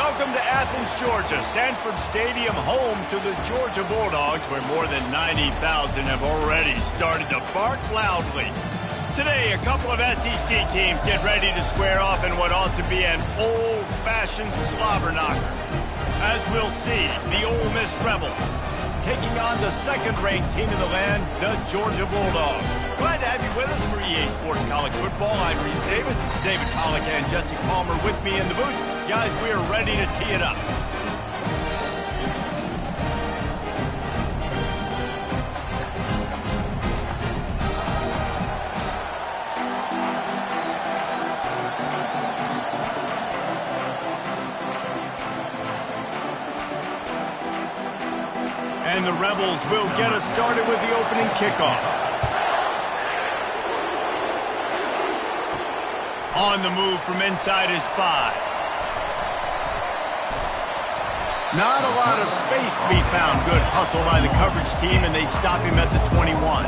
Welcome to Athens, Georgia, Sanford Stadium, home to the Georgia Bulldogs, where more than 90,000 have already started to bark loudly. Today, a couple of SEC teams get ready to square off in what ought to be an old-fashioned slobber knocker. As we'll see, the Ole Miss Rebels taking on the second-ranked team in the land, the Georgia Bulldogs. Glad to have you with us for EA Sports College Football. I'm Reese Davis, David Pollack and Jesse Palmer with me in the booth. Guys, we are ready to tee it up. And the Rebels will get us started with the opening kickoff. On the move from inside is 5. Not a lot of space to be found. Good hustle by the coverage team, and they stop him at the 21.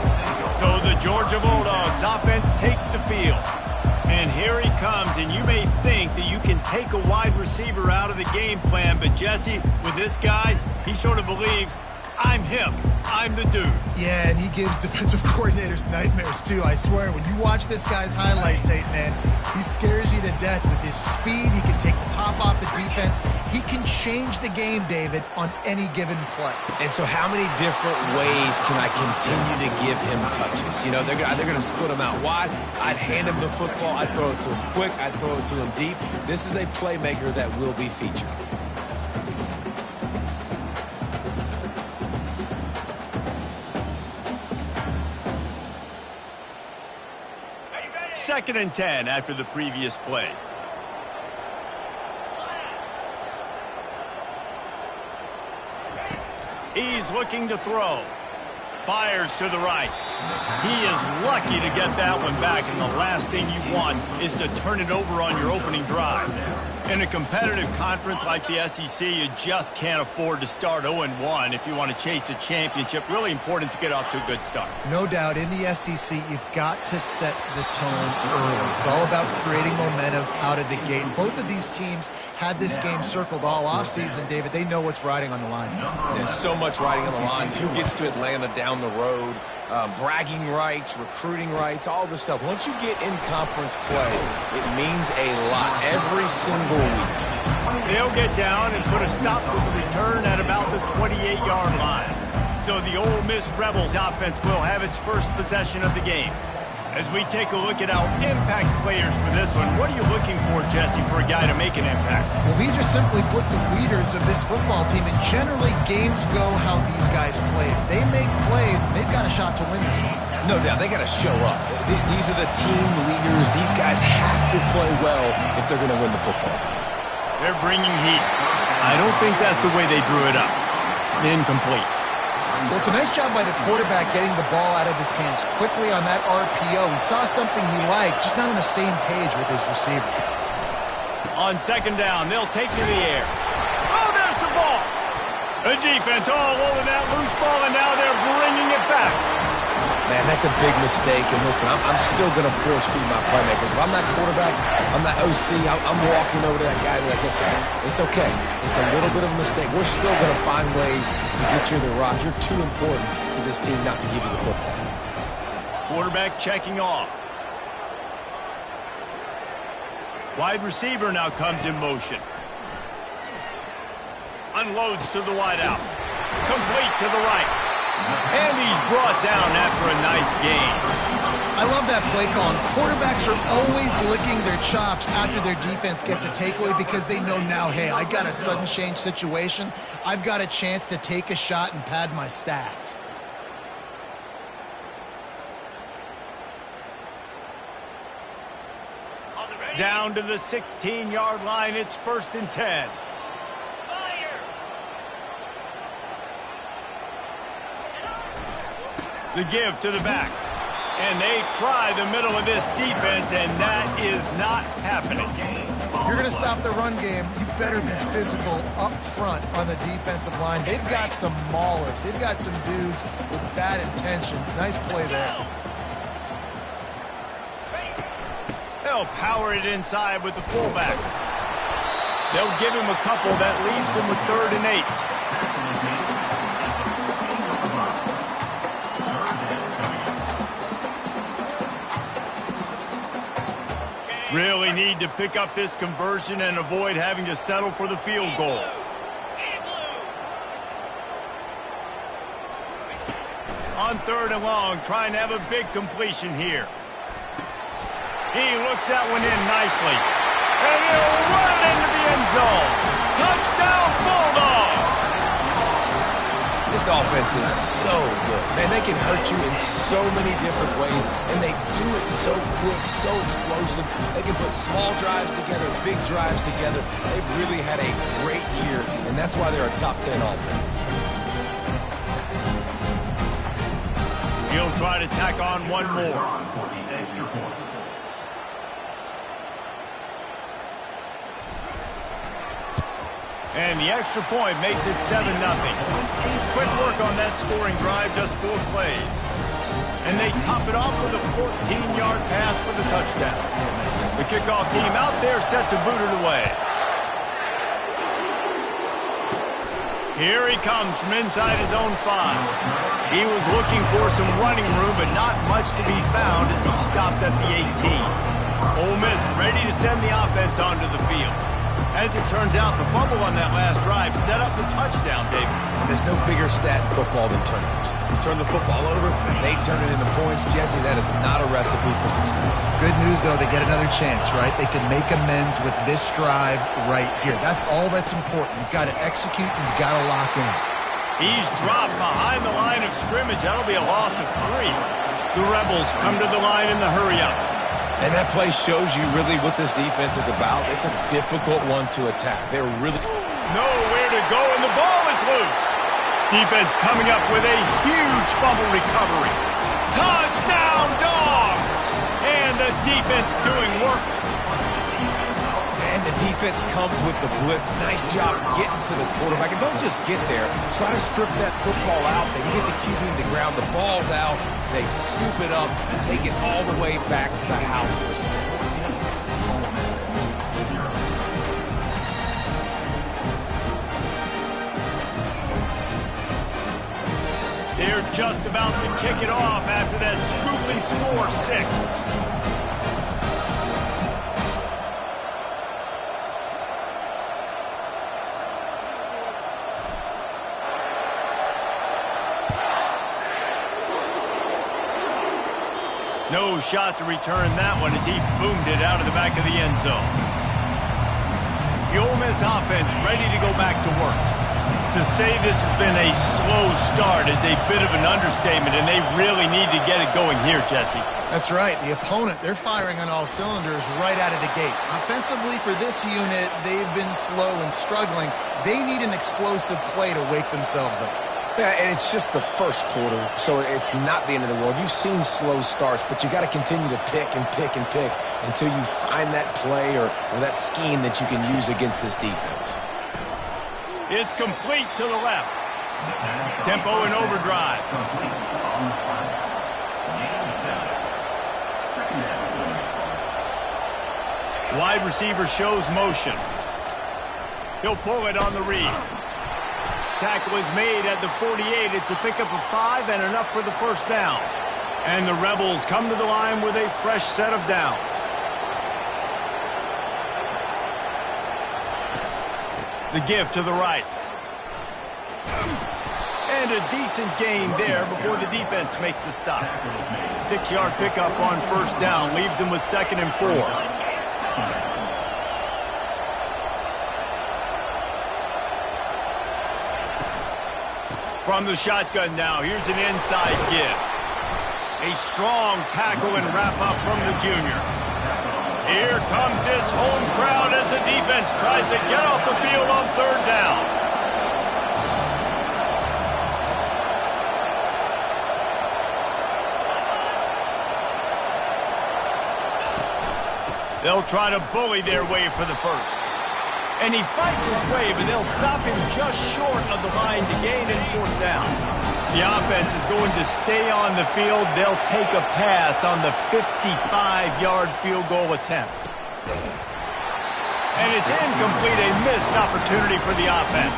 So the Georgia Bulldogs offense takes the field. And here he comes, and you may think that you can take a wide receiver out of the game plan, but Jesse, with this guy, he sort of believes, I'm him. I'm the dude. Yeah, and he gives defensive coordinators nightmares, too. I swear, when you watch this guy's highlight tape, man, he scares you to death with his speed. He can take the top off the defense. He can change the game, David, on any given play. And so how many different ways can I continue to give him touches? You know, they're going to split him out wide. I'd hand him the football. I'd throw it to him quick. I'd throw it to him deep. This is a playmaker that will be featured. Second and 10 after the previous play. He's looking to throw. Fires to the right. He is lucky to get that one back, and the last thing you want is to turn it over on your opening drive. In a competitive conference like the SEC, you just can't afford to start 0-1 if you want to chase a championship. Really important to get off to a good start. No doubt, in the SEC, you've got to set the tone early. It's all about creating momentum out of the gate. Both of these teams had this game circled all offseason, David. They know what's riding on the line. There's so much riding on the line. Who gets to Atlanta down the road? Bragging rights, recruiting rights, all this stuff. Once you get in conference play, it means a lot every single week. They'll get down and put a stop to the return at about the 28-yard line. So the Ole Miss Rebels offense will have its first possession of the game. As we take a look at our impact players for this one, what are you looking for, Jesse, for a guy to make an impact? Well, these are simply put the leaders of this football team, and generally games go how these guys play. If they make plays, they've got a shot to win this one. No doubt, they got to show up. These are the team leaders. These guys have to play well if they're going to win the football game. They're bringing heat. I don't think that's the way they drew it up. Incomplete. Well, it's a nice job by the quarterback getting the ball out of his hands quickly on that RPO. He saw something he liked, just not on the same page with his receiver. On second down, they'll take to the air. Oh, there's the ball. The defense all over that loose ball, and now they're bringing it back. Man, that's a big mistake. And listen, I'm still going to force feed my playmakers. If I'm that quarterback, I'm that OC, I'm walking over to that guy and be like, listen, it's okay. It's a little bit of a mistake. We're still going to find ways to get you the rock. You're too important to this team not to give you the football. Quarterback checking off. Wide receiver now comes in motion. Unloads to the wide out. Complete to the right. And he's brought down after a nice gain. I love that play call. And quarterbacks are always licking their chops after their defense gets a takeaway because they know now, hey, I got a sudden change situation. I've got a chance to take a shot and pad my stats. Down to the 16-yard line. It's 1st and 10. The give to the back. And they try the middle of this defense, and that is not happening. If you're going to stop the run game, you better be physical up front on the defensive line. They've got some maulers. They've got some dudes with bad intentions. Nice play there. They'll power it inside with the fullback. They'll give him a couple. That leaves him with 3rd and 8. Really need to pick up this conversion and avoid having to settle for the field goal. On 3rd and long, trying to have a big completion here. He looks that one in nicely. And he'll run it into the end zone. Touchdown, Bulldogs! This offense is so good. Man, they can hurt you in so many different ways, and they do it so quick, so explosive. They can put small drives together, big drives together. They've really had a great year, and that's why they're a top 10 offense. He'll try to tack on one more. And the extra point makes it 7-0. Quick work on that scoring drive, just 4 plays. And they top it off with a 14-yard pass for the touchdown. The kickoff team out there set to boot it away. Here he comes from inside his own 5. He was looking for some running room, but not much to be found as he stopped at the 18. Ole Miss ready to send the offense onto the field. As it turns out, the fumble on that last drive set up the touchdown, David. And there's no bigger stat in football than turnovers. You turn the football over, they turn it into points. Jesse, that is not a recipe for success. Good news, though, they get another chance, right? They can make amends with this drive right here. That's all that's important. You've got to execute and you've got to lock in. He's dropped behind the line of scrimmage. That'll be a loss of 3. The Rebels come to the line in the hurry-up. And that play shows you really what this defense is about. It's a difficult one to attack. They're really nowhere to go, and the ball is loose. Defense coming up with a huge fumble recovery. Touchdown, Dogs! And the defense doing work. And the defense comes with the blitz. Nice job getting to the quarterback. And don't just get there. Try to strip that football out. They get the QB to the ground. The ball's out. They scoop it up and take it all the way back to the house for 6. They're just about to kick it off after that scooping score, 6. No shot to return that one as he boomed it out of the back of the end zone. The Ole Miss offense ready to go back to work. To say this has been a slow start is a bit of an understatement, and they really need to get it going here, Jesse. That's right. The opponent, they're firing on all cylinders right out of the gate. Offensively, for this unit, they've been slow and struggling. They need an explosive play to wake themselves up. Yeah, and it's just the first quarter, so it's not the end of the world. You've seen slow starts, but you got to continue to pick and pick and pick until you find that play or that scheme that you can use against this defense. It's complete to the left. Tempo and overdrive. Wide receiver shows motion. He'll pull it on the read. Tackle is made at the 48. It's a pickup of 5 and enough for the first down. And the Rebels come to the line with a fresh set of downs. The give to the right. And a decent gain there before the defense makes the stop. 6-yard pickup on first down leaves them with 2nd and 4. From the shotgun now, here's an inside give. A strong tackle and wrap-up from the junior. Here comes this home crowd as the defense tries to get off the field on 3rd down. They'll try to bully their way for the first. And he fights his way, but they'll stop him just short of the line to gain in 4th down. The offense is going to stay on the field. They'll take a pass on the 55-yard field goal attempt. And it's incomplete, a missed opportunity for the offense.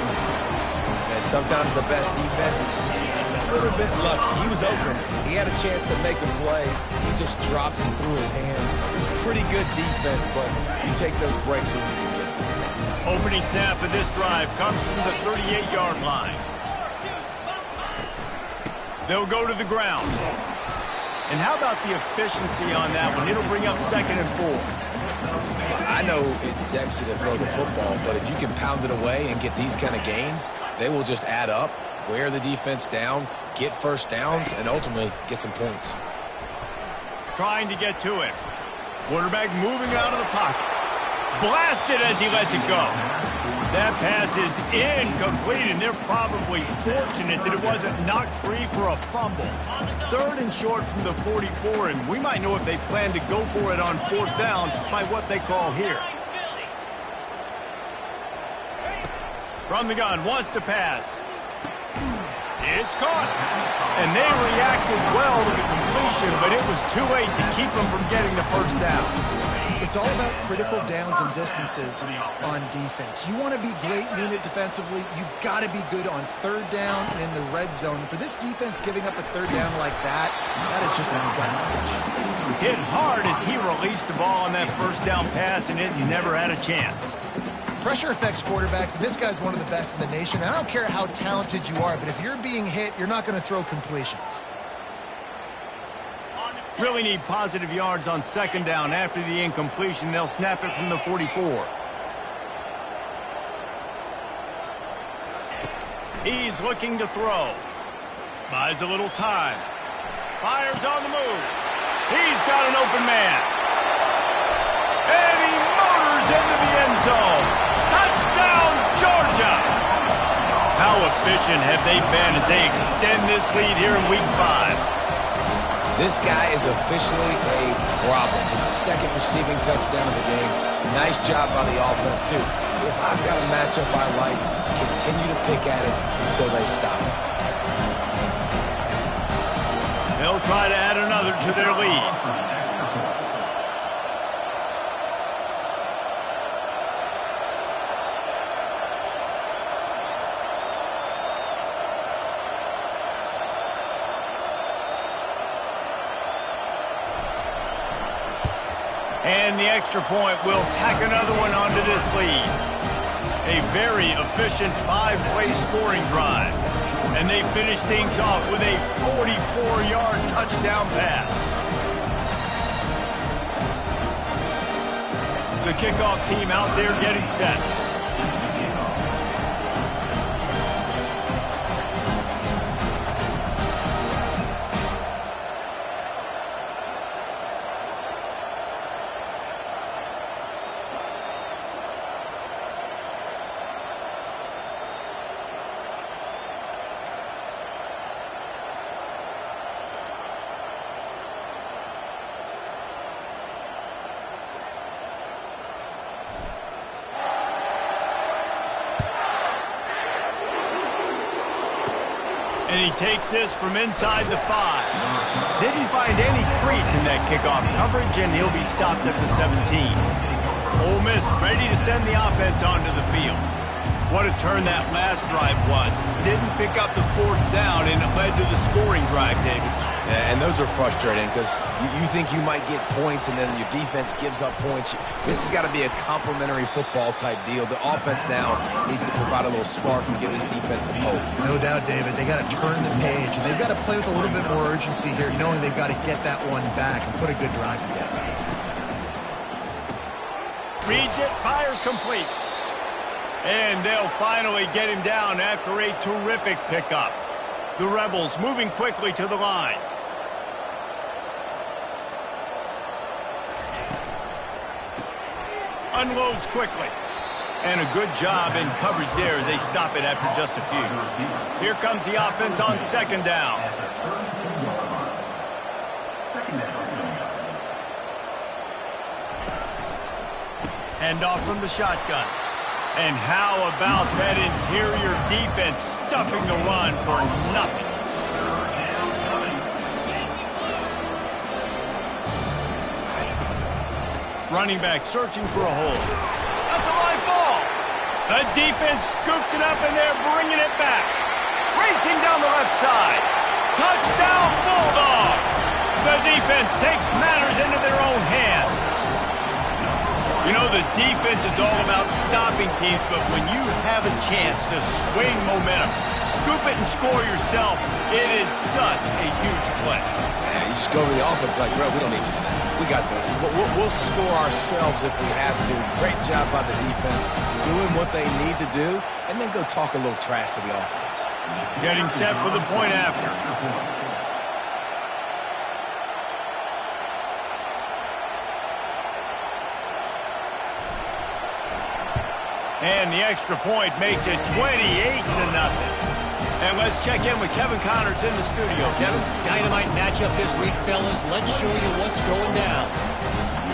And sometimes the best defense is a little bit lucky. He was open. He had a chance to make a play. He just drops it through his hand. It was pretty good defense, but you take those breaks when you can get them. Opening snap of this drive comes from the 38-yard line. They'll go to the ground. And how about the efficiency on that one? It'll bring up 2nd and 4. I know it's sexy to throw the football, but if you can pound it away and get these kind of gains, they will just add up, wear the defense down, get first downs, and ultimately get some points. Trying to get to it. Quarterback moving out of the pocket. Blasted as he lets it go. That pass is incomplete, and they're probably fortunate that it wasn't knocked free for a fumble. 3rd and short from the 44, and we might know if they plan to go for it on 4th down by what they call here. From the gun, wants to pass. It's caught. And they reacted well to the completion, but it was too late to keep them from getting the first down. It's all about critical downs and distances on defense. You want to be great unit defensively. You've got to be good on 3rd down and in the red zone. For this defense giving up a 3rd down like that, that is just a gut punch. Hit hard as he released the ball on that first down pass, and it never had a chance. Pressure affects quarterbacks, and this guy's one of the best in the nation. I don't care how talented you are, but if you're being hit, you're not going to throw completions. Really need positive yards on 2nd down. After the incompletion, they'll snap it from the 44. He's looking to throw. Buys a little time. Fires on the move. He's got an open man. And he motors into the end zone. Touchdown, Georgia! How efficient have they been as they extend this lead here in Week 5? This guy is officially a problem. His 2nd receiving touchdown of the game. Nice job by the offense, too. If I've got a matchup I like, continue to pick at it until they stop it. They'll try to add another to their lead. And the extra point will tack another one onto this lead. A very efficient 5-play scoring drive. And they finish things off with a 44-yard touchdown pass. The kickoff team out there getting set. And he takes this from inside the 5. Didn't find any crease in that kickoff coverage, and he'll be stopped at the 17. Ole Miss ready to send the offense onto the field. What a turn that last drive was. Didn't pick up the 4th down, and it led to the scoring drive, David. And those are frustrating because you think you might get points and then your defense gives up points. This has got to be a complementary football type deal. The offense now needs to provide a little spark and give this defense some hope. No doubt, David. They got to turn the page, and they've got to play with a little bit more urgency here, knowing they've got to get that one back and put a good drive together. Reads it, fires complete. And they'll finally get him down after a terrific pickup. The Rebels moving quickly to the line. Unloads quickly. And a good job in coverage there as they stop it after just a few. Here comes the offense on 2nd down. Handoff from the shotgun. And how about that interior defense stuffing the run for nothing? Running back searching for a hole. That's The defense scoops it up, and they're bringing it back. Racing down the left side. Touchdown, Bulldogs! The defense takes matters into their own hands. You know, the defense is all about stopping teams, but when you have a chance to swing momentum, scoop it and score yourself, it is such a huge play. Yeah, you just go to the offense like, bro, we don't need you to do that. We got this. We'll score ourselves if we have to. Great job by the defense doing what they need to do, and then go talk a little trash to the offense. Getting set for the point after. And the extra point makes it 28-0. And let's check in with Kevin Connors in the studio. Kevin? Dynamite matchup this week, fellas. Let's show you what's going down.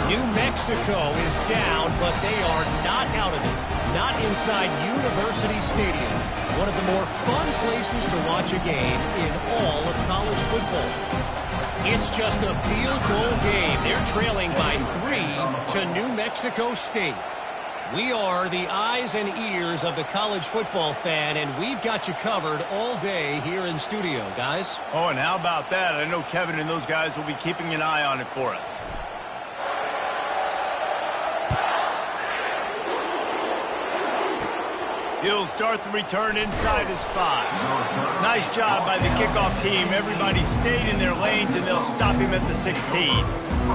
New Mexico is down, but they are not out of it. Not inside University Stadium. One of the more fun places to watch a game in all of college football. It's just a field goal game. They're trailing by 3 to New Mexico State. We are the eyes and ears of the college football fan, and we've got you covered all day here in studio, guys. Oh, and how about that? I know Kevin and those guys will be keeping an eye on it for us. He'll start the return inside his 5. Nice job by the kickoff team. Everybody stayed in their lanes, and they'll stop him at the 16.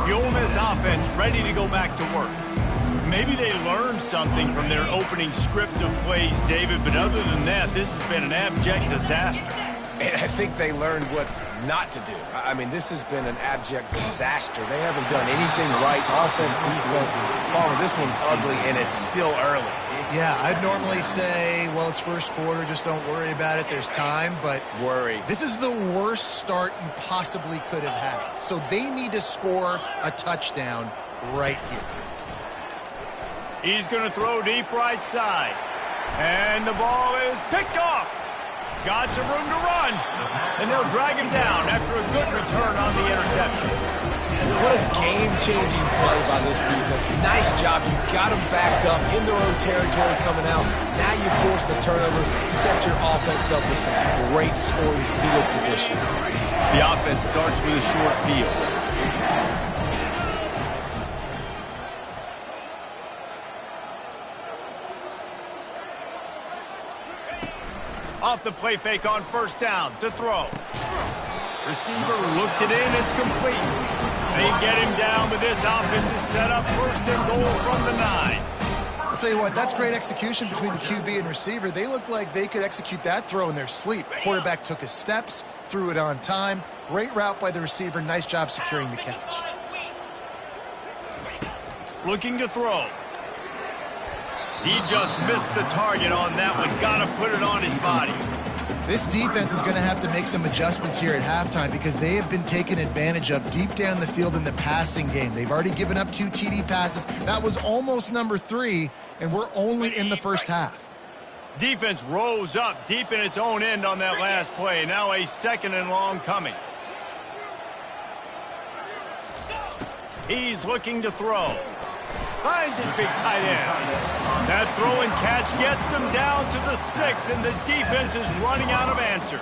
The Ole Miss offense ready to go back to work. Maybe they learned something from their opening script of plays, David, but other than that, this has been an abject disaster. And I think they learned what not to do. I mean, this has been an abject disaster. They haven't done anything right, offense, defense. Palmer, this one's ugly, and it's still early. Yeah, I'd normally say, well, it's first quarter, just don't worry about it, there's time, but worry. This is the worst start you possibly could have had. So they need to score a touchdown right here. He's going to throw deep right side. And the ball is picked off. Got some room to run. And they'll drag him down after a good return on the interception. What a game-changing play by this defense. Nice job. You got them backed up in their own territory coming out. Now you force the turnover, set your offense up with some great scoring field position. The offense starts with a short field. Off the play fake on first down to throw. Receiver looks it in. It's complete. They get him down, but this offense is set up first and goal from the 9. I'll tell you what, that's great execution between the QB and receiver. They look like they could execute that throw in their sleep. Quarterback took his steps, threw it on time. Great route by the receiver. Nice job securing the catch. Looking to throw. He just missed the target on that one. Got to put it on his body. This defense is going to have to make some adjustments here at halftime because they have been taken advantage of deep down the field in the passing game. They've already given up 2 TD passes. That was almost number 3, and we're only in the first half. Defense rose up deep in its own end on that last play. Now a 2nd and long coming. He's looking to throw. Finds his big tight end. That throw and catch gets them down to the 6, and the defense is running out of answers.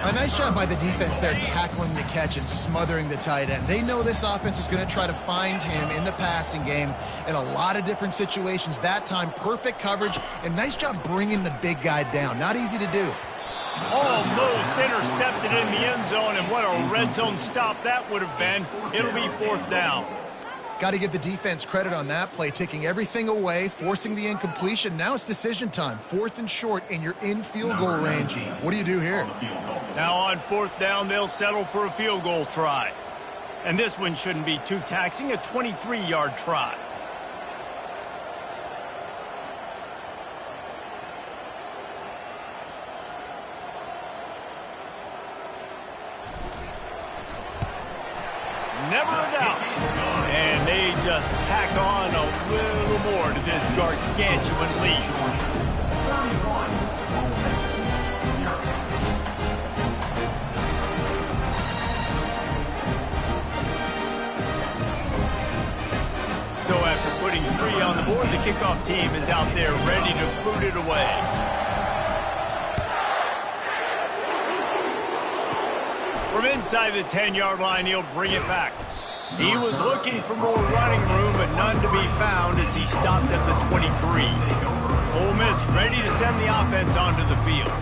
A nice job by the defense there tackling the catch and smothering the tight end. They know this offense is going to try to find him in the passing game in a lot of different situations. That time, perfect coverage, and nice job bringing the big guy down. Not easy to do. Almost intercepted in the end zone, and what a red zone stop that would have been. It'll be 4th down. Got to give the defense credit on that play, taking everything away, forcing the incompletion. Now it's decision time. 4th and short, and you're in field goal range. What do you do here? Now on 4th down, they'll settle for a field goal try. And this one shouldn't be too taxing, a 23-yard try. Never a doubt. And they just tack on a little more to this gargantuan lead. So after putting 3 3 on the board. The kickoff team is out there ready to boot it away. From inside the 10-yard line, he'll bring it back. He was looking for more running room, but none to be found as he stopped at the 23. Ole Miss ready to send the offense onto the field.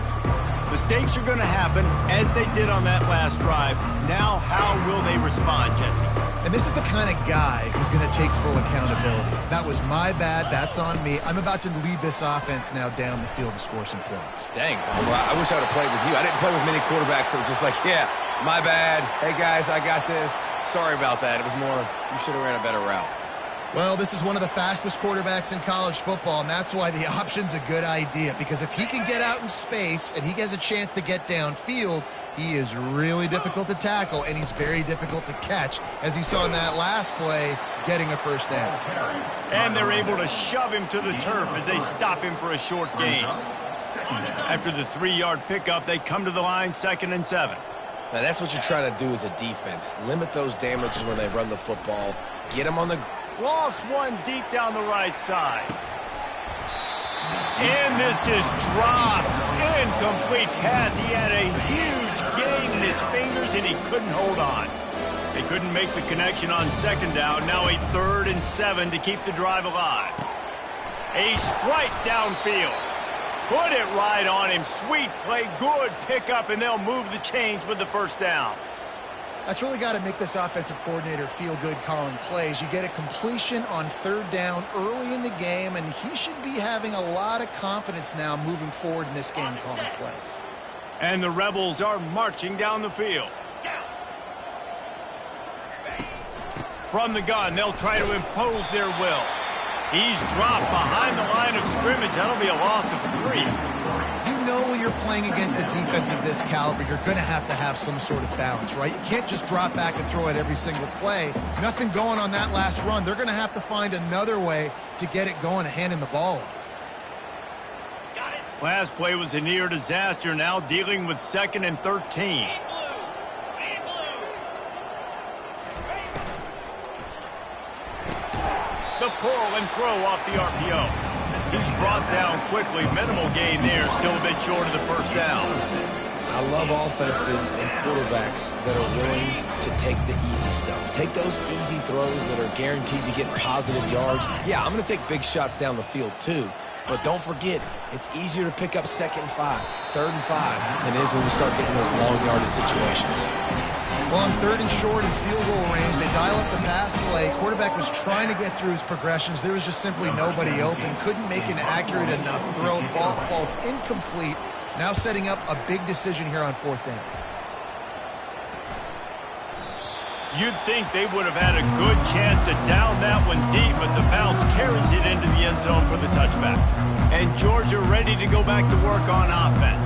Mistakes are going to happen, as they did on that last drive. Now, how will they respond, Jesse? And this is the kind of guy who's going to take full accountability. That was my bad. That's on me. I'm about to lead this offense now down the field and score some points. Dang, I wish I would have played with you. I didn't play with many quarterbacks that were just like, yeah, my bad. Hey, guys, I got this. Sorry about that. It was more, you should have ran a better route. Well, this is one of the fastest quarterbacks in college football, and that's why the option's a good idea. Because if he can get out in space and he has a chance to get downfield, he is really difficult to tackle, and he's very difficult to catch, as you saw in that last play, getting a first down. And they're able to shove him to the turf as they stop him for a short gain. After the 3-yard pickup, they come to the line, 2nd and 7. Now, that's what you're trying to do as a defense. Limit those damages when they run the football. Get them on the... Lost one deep down the right side. And this is dropped. Incomplete pass. He had a huge gain in his fingers, and he couldn't hold on. They couldn't make the connection on 2nd down. Now a 3rd and 7 to keep the drive alive. A strike downfield. Put it right on him. Sweet play. Good pickup, and they'll move the chains with the first down. That's really got to make this offensive coordinator feel good calling plays. You get a completion on 3rd down early in the game, and he should be having a lot of confidence now moving forward in this game calling plays. And the Rebels are marching down the field. From the gun, they'll try to impose their will. He's dropped behind the line of scrimmage. That'll be a loss of 3. You know when you're playing against a defense of this caliber, you're going to have some sort of balance, right? You can't just drop back and throw it every single play. Nothing going on that last run. They're going to have to find another way to get it going and handing the ball off. Last play was a near disaster, now dealing with 2nd and 13. The pull and throw off the RPO. He's brought down quickly. Minimal gain there. Still a bit short of the first down. I love offenses and quarterbacks that are willing to take the easy stuff. Take those easy throws that are guaranteed to get positive yards. Yeah, I'm going to take big shots down the field too. But don't forget, it's easier to pick up 2nd and 5, 3rd and 5 than it is when you start getting those long yardage situations. Well, on 3rd and short and field goal range, they dial up the pass play. Quarterback was trying to get through his progressions. There was just simply nobody open. Couldn't make an accurate enough throw. Ball falls incomplete. Now setting up a big decision here on 4th down. You'd think they would have had a good chance to down that one deep, but the bounce carries it into the end zone for the touchback. And Georgia ready to go back to work on offense.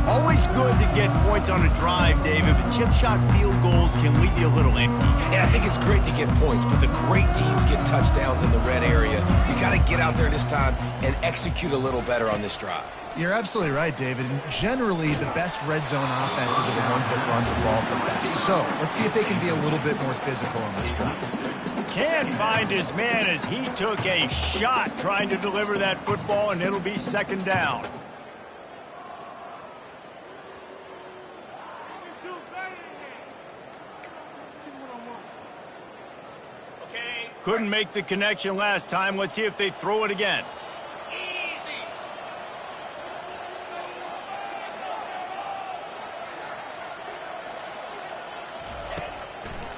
Always good to get points on a drive, David, but chip shot field goals can leave you a little empty. And I think it's great to get points, but the great teams get touchdowns in the red area. You got to get out there this time and execute a little better on this drive. You're absolutely right, David. And generally, the best red zone offenses are the ones that run the ball the best. So let's see if they can be a little bit more physical on this drive. Can't find his man as he took a shot trying to deliver that football, and it'll be 2nd down. Couldn't make the connection last time. Let's see if they throw it again. Easy.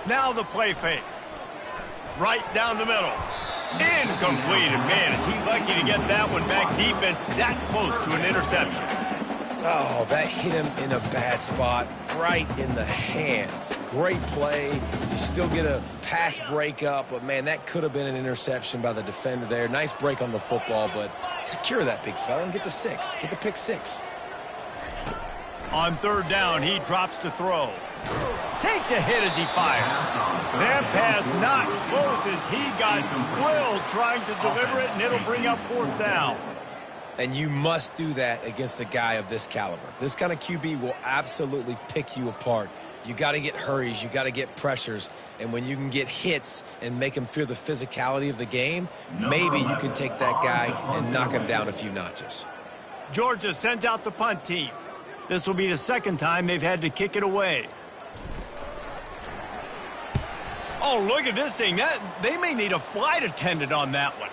Now the play fake. Right down the middle. Incomplete. And man, is he lucky to get that one back. Defense that close to an interception. Oh, that hit him in a bad spot, right in the hands. Great play. You still get a pass breakup, but, man, that could have been an interception by the defender there. Nice break on the football, but secure that big fella and get the 6. Get the pick 6. On 3rd down, he drops to throw. Takes a hit as he fires. That pass not close as he got drilled trying to deliver it, and it'll bring up 4th down. And you must do that against a guy of this caliber. This kind of QB will absolutely pick you apart. You got to get hurries. You got to get pressures. And when you can get hits and make him feel the physicality of the game, maybe you can take that guy and knock him down a few notches. Georgia sends out the punt team. This will be the second time they've had to kick it away. Oh, look at this thing. They may need a flight attendant on that one.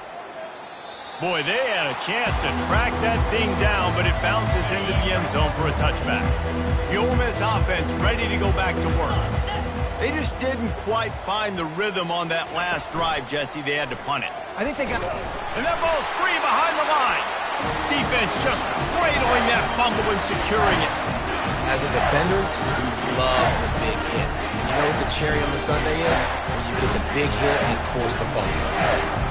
Boy, they had a chance to track that thing down, but it bounces into the end zone for a touchback. The Ole Miss offense ready to go back to work. They just didn't quite find the rhythm on that last drive, Jesse. They had to punt it. I think they got... And that ball's free behind the line. Defense just cradling that fumble and securing it. As a defender, you love the big hits. And you know what the cherry on the sundae is? When you get the big hit and force the fumble.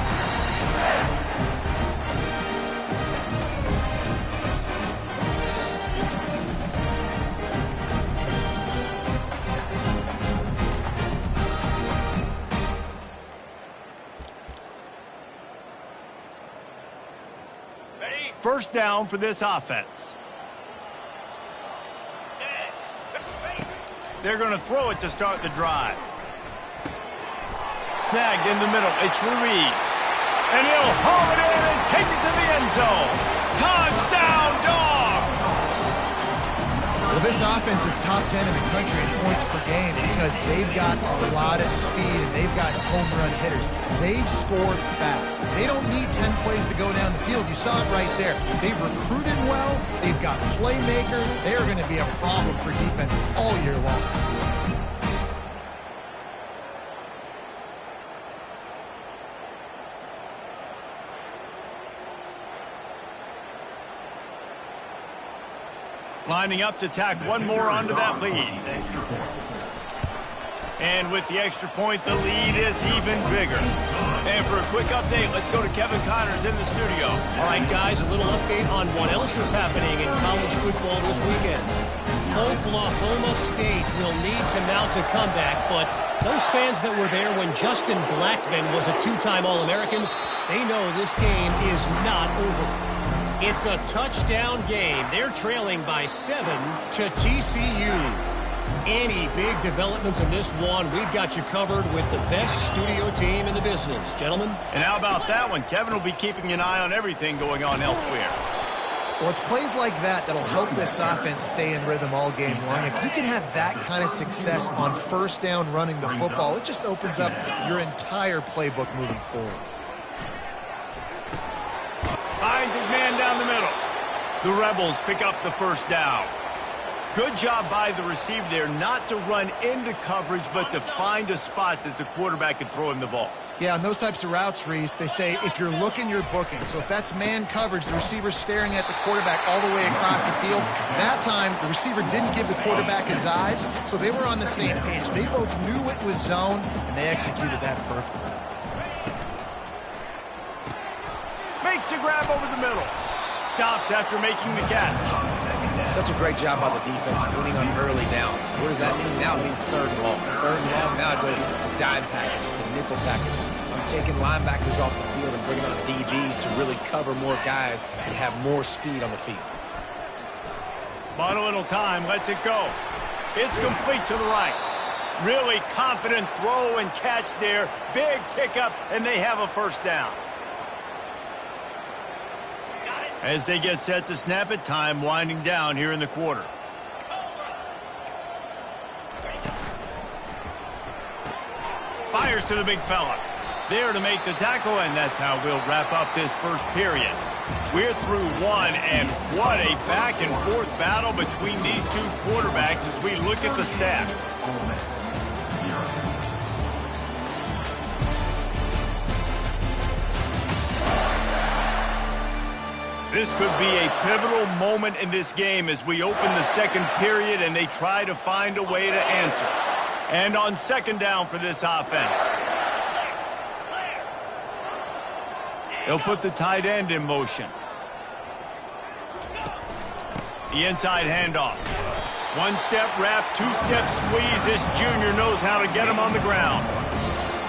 First down for this offense. They're going to throw it to start the drive. Snagged in the middle. It's Ruiz. And he'll haul it in and take it to the end zone. Touchdown, Dogs! Well, this offense is top 10 in the country in points per game because they've got a lot of speed and they've got home run hitters. They score fast. They don't need 10 plays to go down the field. You saw it right there. They've recruited well. They've got playmakers. They're going to be a problem for defenses all year long. Lining up to tack one more onto that lead. And with the extra point, the lead is even bigger. And for a quick update, let's go to Kevin Connors in the studio. All right, guys, a little update on what else is happening in college football this weekend. Oklahoma State will need to mount a comeback, but those fans that were there when Justin Blackmon was a two-time All-American, they know this game is not over. It's a touchdown game. They're trailing by 7 to TCU. Any big developments in this one, we've got you covered with the best studio team in the business. Gentlemen? And how about that one? Kevin will be keeping an eye on everything going on elsewhere. Well, it's plays like that that'll help this offense stay in rhythm all game long. If you can have that kind of success on first down running the football, it just opens up your entire playbook moving forward. Finds his man down the middle. The Rebels pick up the first down. Good job by the receiver there not to run into coverage, but to find a spot that the quarterback could throw him the ball. Yeah, on those types of routes, Reese, they say if you're looking, you're booking. So if that's man coverage, the receiver's staring at the quarterback all the way across the field. That time, the receiver didn't give the quarterback his eyes, so they were on the same page. They both knew it was zone, and they executed that perfectly. Makes the grab over the middle. Stopped after making the catch. Such a great job by the defense winning on early downs. What does that mean? Now it means third and long. Third and long, now I go to dime packages, to nickel packages. I'm taking linebackers off the field and bringing on DBs to really cover more guys and have more speed on the field. But a little time, lets it go. It's complete to the right. Really confident throw and catch there. Big pickup, and they have a first down. As they get set to snap it, time winding down here in the quarter. Fires to the big fella. There to make the tackle, and that's how we'll wrap up this first period. We're through one, and what a back-and-forth battle between these two quarterbacks as we look at the stats. This could be a pivotal moment in this game as we open the second period and they try to find a way to answer. And on second down for this offense, they'll put the tight end in motion. The inside handoff. One-step wrap, two-step squeeze. This junior knows how to get him on the ground.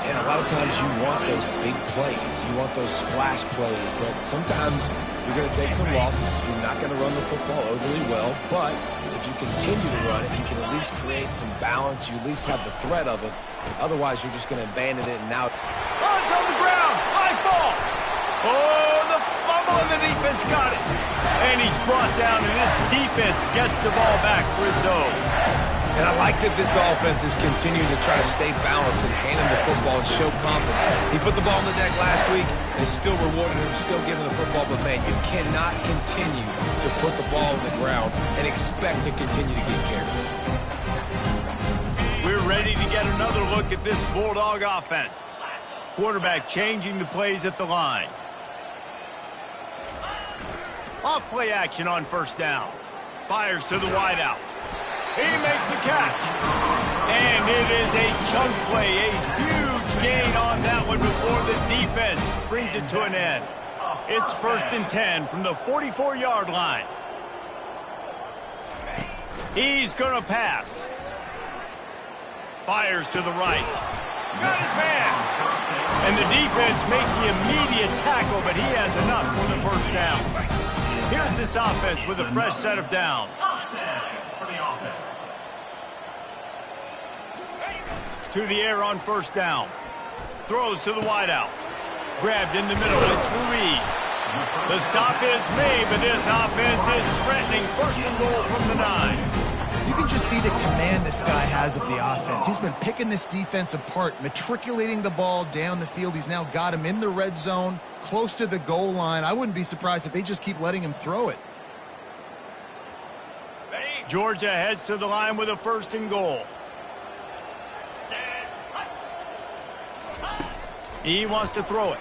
And a lot of times you want those big plays. You want those splash plays. But sometimes you're going to take some losses. You're not going to run the football overly well. But if you continue to run it, you can at least create some balance. You at least have the threat of it. Otherwise, you're just going to abandon it and now. Oh, it's on the ground. High ball. Oh, the fumble, and the defense got it. And he's brought down, and this defense gets the ball back for its own. And I like that this offense is continuing to try to stay balanced and hand him the football and show confidence. He put the ball on the deck last week. They still rewarded him, still giving the football. But, man, you cannot continue to put the ball on the ground and expect to continue to get carries. We're ready to get another look at this Bulldog offense. Quarterback changing the plays at the line. Off play action on first down. Fires to the wideout. He makes the catch. And it is a chunk play, a huge gain on that one before the defense brings it to an end. It's 1st and 10 from the 44-yard line. He's going to pass. Fires to the right. Got his man. And the defense makes the immediate tackle, but he has enough for the first down. Here's this offense with a fresh set of downs. To the air on first down. Throws to the wideout. Grabbed in the middle. It's Ruiz. The stop is made, but this offense is threatening. 1st and goal from the 9. You can just see the command this guy has of the offense. He's been picking this defense apart, matriculating the ball down the field. He's now got him in the red zone, close to the goal line. I wouldn't be surprised if they just keep letting him throw it. Georgia heads to the line with a 1st and goal. He wants to throw it.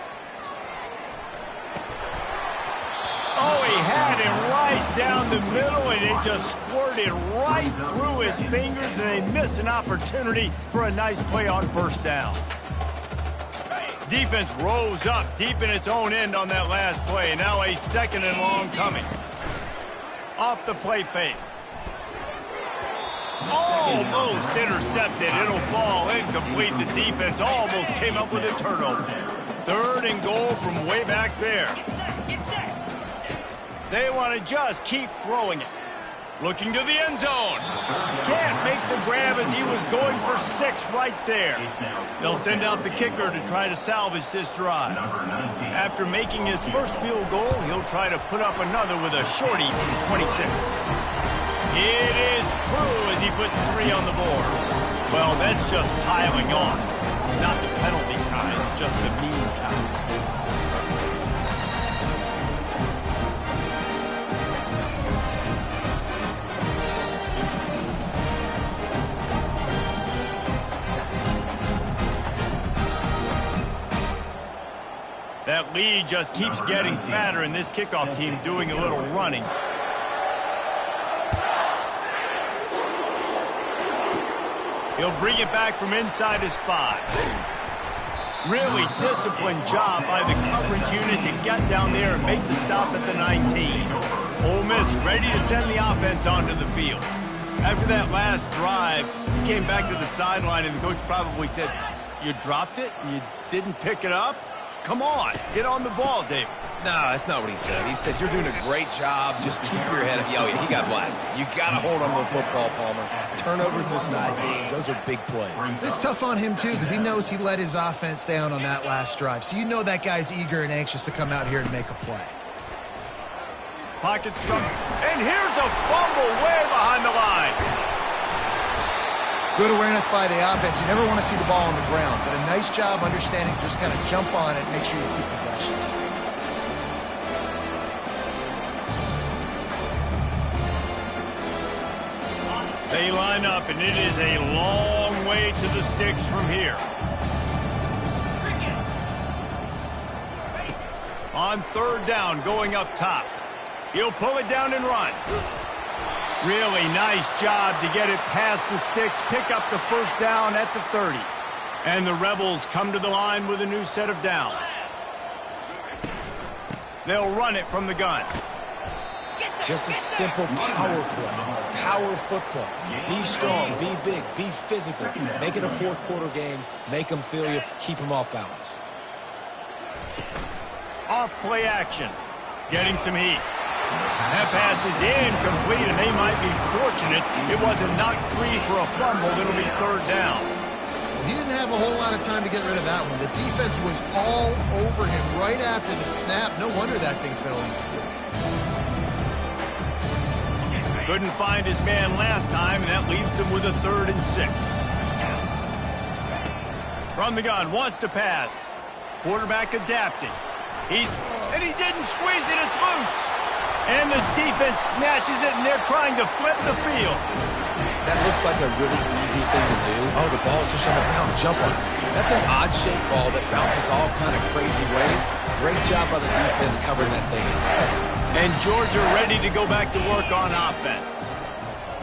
Oh, he had him right down the middle, and it just squirted right through his fingers, and they miss an opportunity for a nice play on first down. Defense rose up deep in its own end on that last play, and now a 2nd and long coming. Off the play fake. Almost intercepted. It'll fall incomplete. The defense almost came up with a turnover. 3rd and goal from way back there. They want to just keep throwing it. Looking to the end zone. Can't make the grab as he was going for 6 right there. They'll send out the kicker to try to salvage this drive. After making his first field goal, he'll try to put up another with a shorty from 26. It is true as he puts 3 on the board. Well, that's just piling on. Not the penalty kind, just the mean kind. That lead just keeps getting fatter, and this kickoff team doing a little running. He'll bring it back from inside his 5. Really disciplined job by the coverage unit to get down there and make the stop at the 19. Ole Miss ready to send the offense onto the field. After that last drive, he came back to the sideline, and the coach probably said, "You dropped it? You didn't pick it up? Come on, get on the ball, David." No, that's not what he said. He said, "You're doing a great job. Just keep your head up." Oh, yeah, he got blasted. You got to hold on to the football, Palmer. Turnovers decide games. Those are big plays. It's tough on him, too, because he knows he let his offense down on that last drive. So you know that guy's eager and anxious to come out here and make a play. Pocket scrum. And here's a fumble way behind the line. Good awareness by the offense. You never want to see the ball on the ground, but a nice job understanding to just kind of jump on it and make sure you keep possession. They line up, and it is a long way to the sticks from here. On 3rd down, going up top. He'll pull it down and run. Really nice job to get it past the sticks, pick up the first down at the 30. And the Rebels come to the line with a new set of downs. They'll run it from the gun. Just a simple power play. Power football. Be strong, be big, be physical. Make it a fourth quarter game. Make them feel you. Keep them off balance. Off play action. Getting some heat. That pass is incomplete, and they might be fortunate it wasn't knocked free for a fumble. It'll be third down. He didn't have a whole lot of time to get rid of that one. The defense was all over him right after the snap. No wonder that thing fell in. Couldn't find his man last time, and that leaves him with a 3rd and 6. From the gun, wants to pass. Quarterback adapting. And he didn't squeeze it, it's loose. And the defense snatches it, and they're trying to flip the field. That looks like a really easy thing to do. Oh, the ball's just on the ground. Jump on it. That's an odd-shaped ball that bounces all kind of crazy ways. Great job by the defense covering that thing. And Georgia ready to go back to work on offense.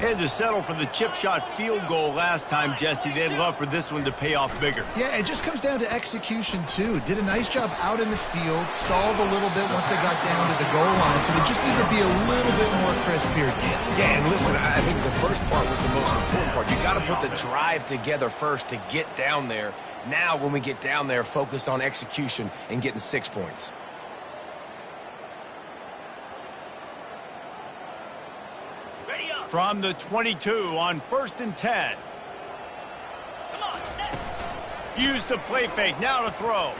Had to settle for the chip shot field goal last time, Jesse. They'd love for this one to pay off bigger. Yeah, it just comes down to execution, too. Did a nice job out in the field, stalled a little bit once they got down to the goal line, so they just need to be a little bit more crisp here. Yeah, and listen, I think the first part was the most important part. You got to put the drive together first to get down there. Now, when we get down there, focus on execution and getting 6 points. From the 22 on 1st and 10. Use the play fake, now to throw.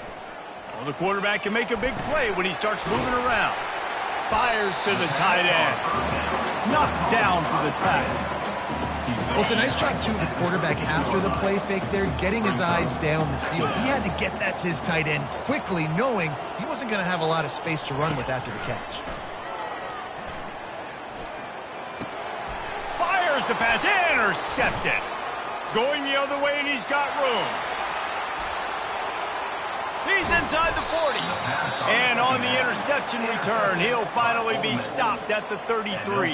Well, the quarterback can make a big play when he starts moving around. Fires to the tight end. Knocked down for the tackle. Well, it's a nice job, too, of the quarterback after the play fake there, getting his eyes down the field. He had to get that to his tight end quickly, knowing he wasn't going to have a lot of space to run with after the catch. The pass intercepted. Going the other way, and he's got room. He's inside the 40. And on the interception return, he'll finally be stopped at the 33.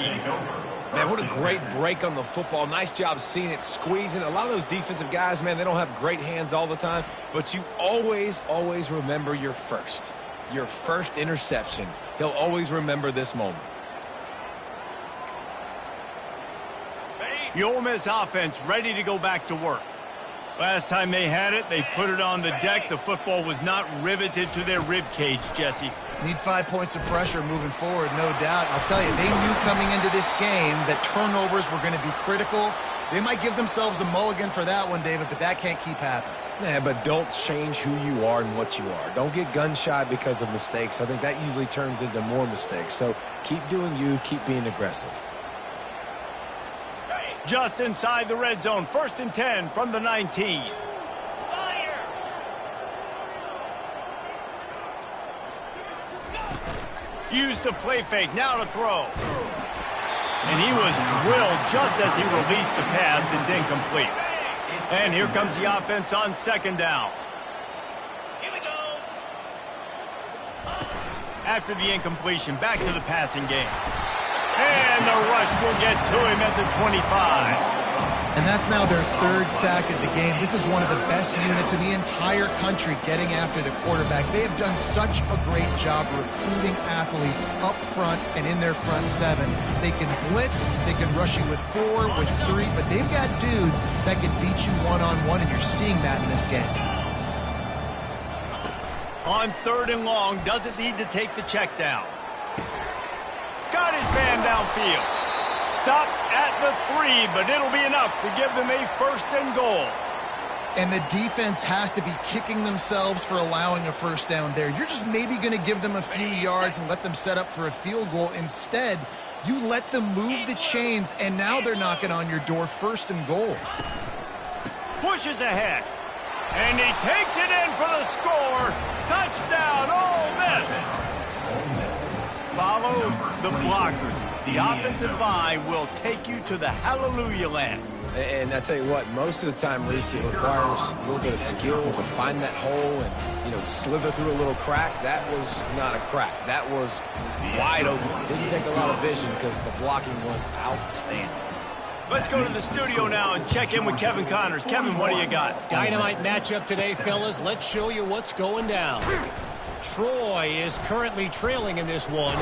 Man, what a great break on the football. Nice job seeing it, squeezing. A lot of those defensive guys, man, they don't have great hands all the time, but you always remember your first interception. He'll always remember this moment. The Ole Miss offense ready to go back to work. Last time they had it, they put it on the deck. The football was not riveted to their rib cage, Jesse. Need 5 points of pressure moving forward, no doubt. I'll tell you, they knew coming into this game that turnovers were going to be critical. They might give themselves a mulligan for that one, David, but that can't keep happening. Yeah, but don't change who you are and what you are. Don't get gun-shy because of mistakes. I think that usually turns into more mistakes. So keep doing you, keep being aggressive. Just inside the red zone, 1st and 10 from the 19. Use the play fake, now to throw. And he was drilled just as he released the pass. It's incomplete. And here comes the offense on 2nd down. Here we go. After the incompletion, back to the passing game. And the rush will get to him at the 25. And that's now their 3rd sack of the game. This is one of the best units in the entire country getting after the quarterback. They have done such a great job recruiting athletes up front and in their front 7. They can blitz, they can rush you with 4, with 3, but they've got dudes that can beat you one-on-one, and you're seeing that in this game. On 3rd and long, doesn't need to take the check down. Got his man downfield. Stopped at the 3, but it'll be enough to give them a 1st and goal. And the defense has to be kicking themselves for allowing a 1st down there. You're just maybe going to give them a few yards and let them set up for a field goal. Instead, you let them move the chains, and now they're knocking on your door, 1st and goal. Pushes ahead. And he takes it in for the score. Touchdown, Ole Miss. Follow the blockers. The offensive line will take you to the hallelujah land. And I tell you what, most of the time, Reese, it requires a little bit of skill to find that hole and, slither through a little crack. That was not a crack. That was wide open. Didn't take a lot of vision because the blocking was outstanding. Let's go to the studio now and check in with Kevin Connors. Kevin, what do you got? Dynamite matchup today, fellas. Let's show you what's going down. Troy is currently trailing in this one,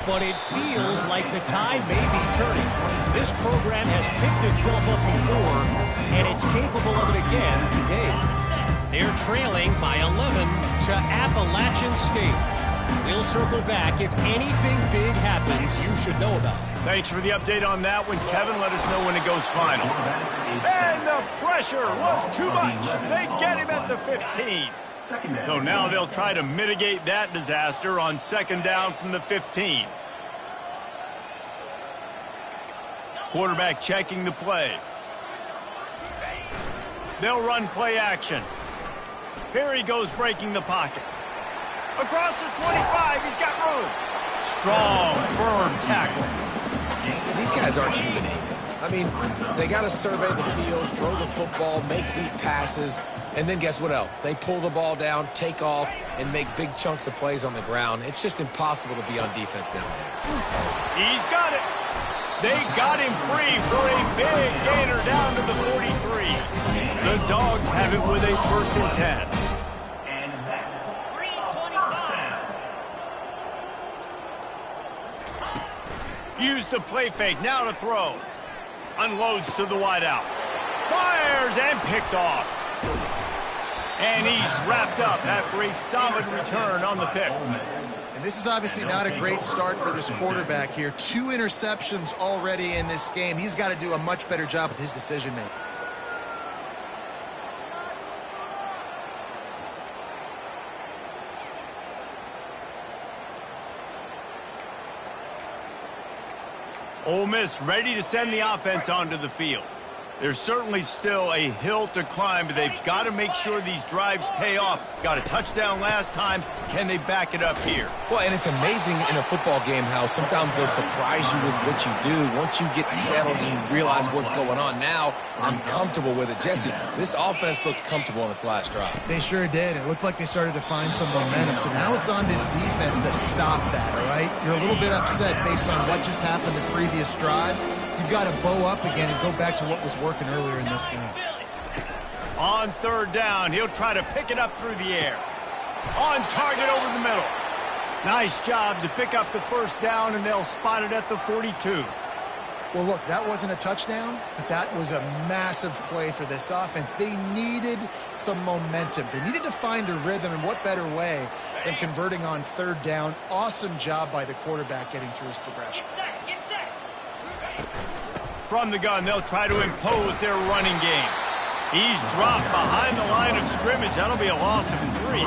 but it feels like the tide may be turning. This program has picked itself up before, and it's capable of it again today. They're trailing by 11 to Appalachian State. We'll circle back if anything big happens you should know about. Thanks for the update on that one, Kevin. Let us know when it goes final. And the pressure was too much. They get him at the 15. So now they'll try to mitigate that disaster on second down from the 15. Quarterback checking the play. They'll run play action. Here he goes breaking the pocket. Across the 25, he's got room. Strong, firm tackle. These guys aren't human aid. I mean, they got to survey the field, throw the football, make deep passes, and then guess what else? They pull the ball down, take off, and make big chunks of plays on the ground. It's just impossible to be on defense nowadays. He's got it. They got him free for a big gainer down to the 43. The Dogs have it with a 1st and 10. Use the play fake, now to throw. Unloads to the wideout. Fires and picked off. And he's wrapped up after a solid return on the pick. And this is obviously not a great start for this quarterback here. 2 interceptions already in this game. He's got to do a much better job with his decision-making. Ole Miss ready to send the offense onto the field. There's certainly still a hill to climb, but they've got to make sure these drives pay off. Got a touchdown last time. Can they back it up here? Well, and it's amazing in a football game how sometimes they'll surprise you with what you do. Once you get settled and you realize what's going on, now I'm comfortable with it. Jesse, this offense looked comfortable on its last drive. They sure did. It looked like they started to find some momentum. So now it's on this defense to stop that, all right? You're a little bit upset based on what just happened the previous drive. You've got to bow up again and go back to what was working earlier in this game. On 3rd down, he'll try to pick it up through the air. On target over the middle. Nice job to pick up the 1st down, and they'll spot it at the 42. Well, look, that wasn't a touchdown, but that was a massive play for this offense. They needed some momentum. They needed to find a rhythm, and what better way than converting on 3rd down. Awesome job by the quarterback getting through his progression. From the gun, they'll try to impose their running game. He's dropped behind the line of scrimmage. That'll be a loss of 3.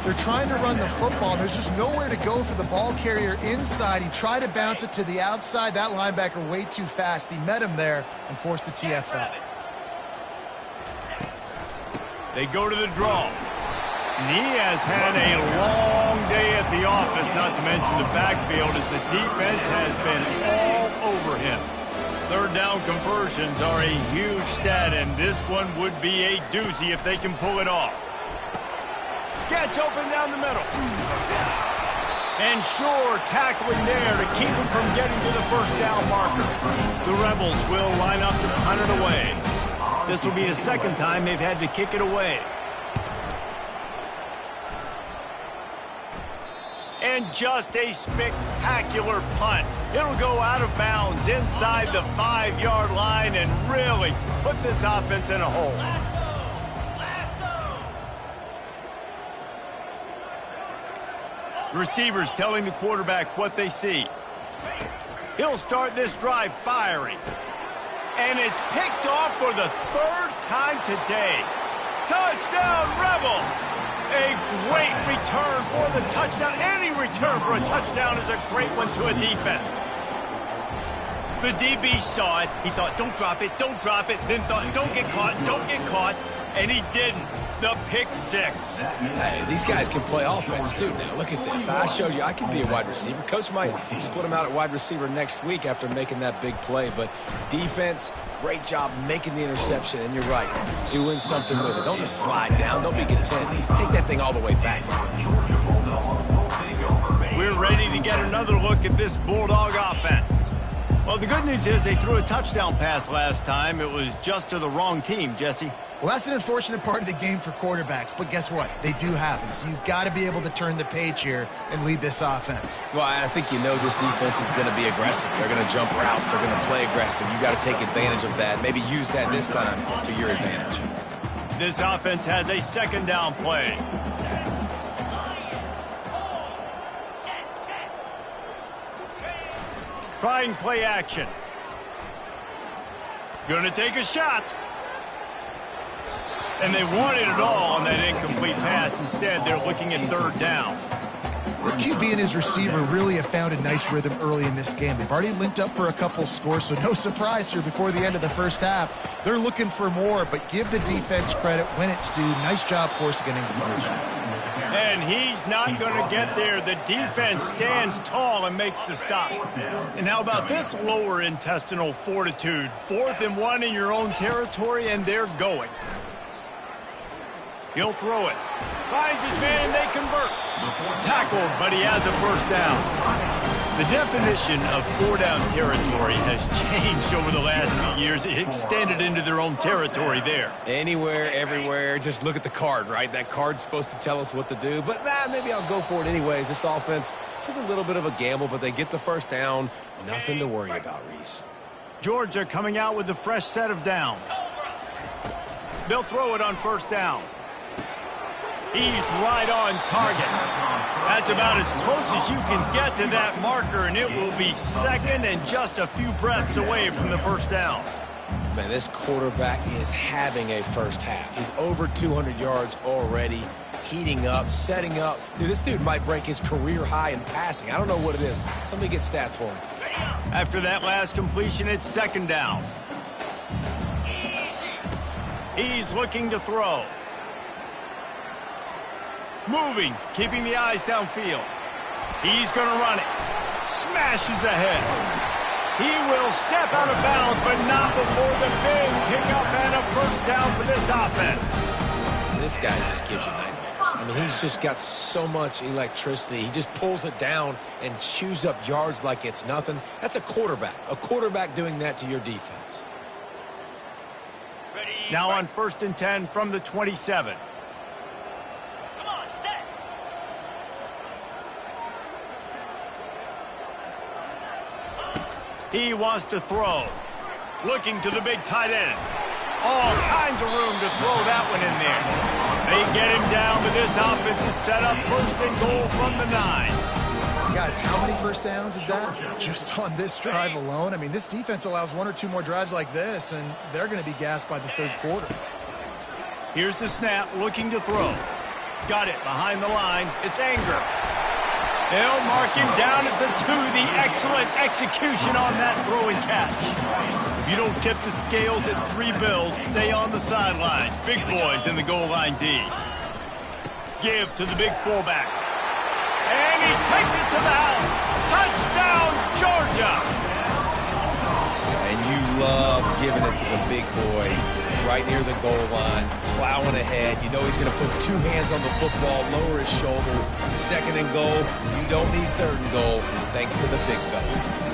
They're trying to run the football. There's just nowhere to go for the ball carrier inside. He tried to bounce it to the outside. That linebacker way too fast. He met him there and forced the TFL. They go to the draw. And he has had a long day at the office, not to mention the backfield, as the defense has been all over him. 3rd down conversions are a huge stat, and this one would be a doozy if they can pull it off. Gets open down the middle. And sure, tackling there to keep him from getting to the 1st down marker. The Rebels will line up to punt it away. This will be the 2nd time they've had to kick it away. And just a spectacular punt. It'll go out of bounds inside the 5-yard line and really put this offense in a hole. Receivers telling the quarterback what they see. He'll start this drive firing. And it's picked off for the 3rd time today. Touchdown, Rebels! A great return for the touchdown. Any return for a touchdown is a great one to a defense. The DB saw it. He thought, don't drop it, don't drop it. Then thought, don't get caught, don't get caught. And he didn't. The pick 6. Hey, these guys can play offense, too. Now, look at this. I showed you I could be a wide receiver. Coach might split him out at wide receiver next week after making that big play. But defense, great job making the interception. And you're right, doing something with it. Don't just slide down. Don't be content. Take that thing all the way back. We're ready to get another look at this Bulldog offense. Well, the good news is they threw a touchdown pass last time. It was just to the wrong team, Jesse. Well, that's an unfortunate part of the game for quarterbacks, but guess what? They do happen, so you've got to be able to turn the page here and lead this offense. Well, I think you know this defense is going to be aggressive. They're going to jump routes. They're going to play aggressive. You got to take advantage of that. Maybe use that this time to your advantage. This offense has a second down play. Trying play action. Gonna take a shot. And they wanted it all on that incomplete pass. Instead, they're looking at third down. This QB and his receiver really have found a nice rhythm early in this game. They've already linked up for a couple scores, so no surprise here before the end of the first half. They're looking for more, but give the defense credit when it's due. Nice job forcing an incompletion. And he's not going to get there. The defense stands tall and makes the stop. And how about this lower intestinal fortitude? 4th and 1 in your own territory, and they're going. He'll throw it. Finds his man, and they convert. Tackled, but he has a first down. The definition of 4-down territory has changed over the last few years. It extended into their own territory there. Anywhere, everywhere, just look at the card, right? That card's supposed to tell us what to do, but maybe I'll go for it anyways. This offense took a little bit of a gamble, but they get the first down. Nothing to worry about, Reese. Georgia coming out with a fresh set of downs. They'll throw it on first down. He's right on target. That's about as close as you can get to that marker, and it will be second and just a few breaths away from the first down. Man, this quarterback is having a first half. He's over 200 yards already, heating up, setting up. Dude, this dude might break his career high in passing. I don't know what it is. Somebody get stats for him. After that last completion, it's second down. He's looking to throw. Moving, keeping the eyes downfield. He's going to run it. Smashes ahead. He will step out of bounds, but not before the big pickup and a first down for this offense. This guy just gives you nightmares. I mean, he's just got so much electricity. He just pulls it down and chews up yards like it's nothing. That's a quarterback. A quarterback doing that to your defense. Now on 1st and 10 from the 27. He wants to throw. Looking to the big tight end. All kinds of room to throw that one in there. They get him down, but this offense is set up 1st and goal from the 9. Guys, how many first downs is that? Just on this drive alone? I mean, this defense allows 1 or 2 more drives like this, and they're going to be gassed by the third quarter. Here's the snap, looking to throw. Got it behind the line. It's Anger. They'll mark him down at the 2. The excellent execution on that throw and catch. If you don't tip the scales at 3 bills, stay on the sidelines. Big boys in the goal line D. Give to the big fullback. And he takes it to the house. Touchdown, Georgia! And you love giving it to the big boy right near the goal line, plowing ahead. You know he's going to put 2 hands on the football, lower his shoulder. 2nd and goal. You don't need 3rd and goal, thanks to the big fella.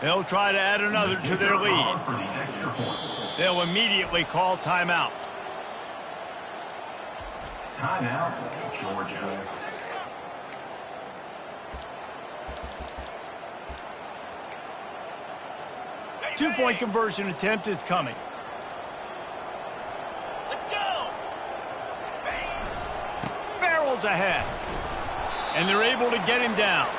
They'll try to add another to their lead. They'll immediately call timeout. Timeout, Georgia. Two-point conversion attempt is coming. Let's go! Barrels ahead. And they're able to get him down.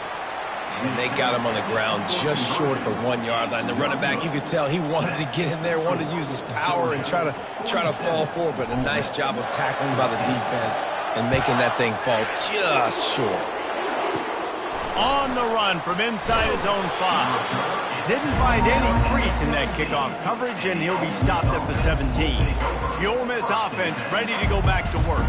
And they got him on the ground just short of the 1-yard line. The running back, you could tell he wanted to get in there, wanted to use his power and try to fall forward, but a nice job of tackling by the defense and making that thing fall just short. On the run from inside his own 5. Didn't find any crease in that kickoff coverage, and he'll be stopped at the 17. The Ole Miss offense ready to go back to work.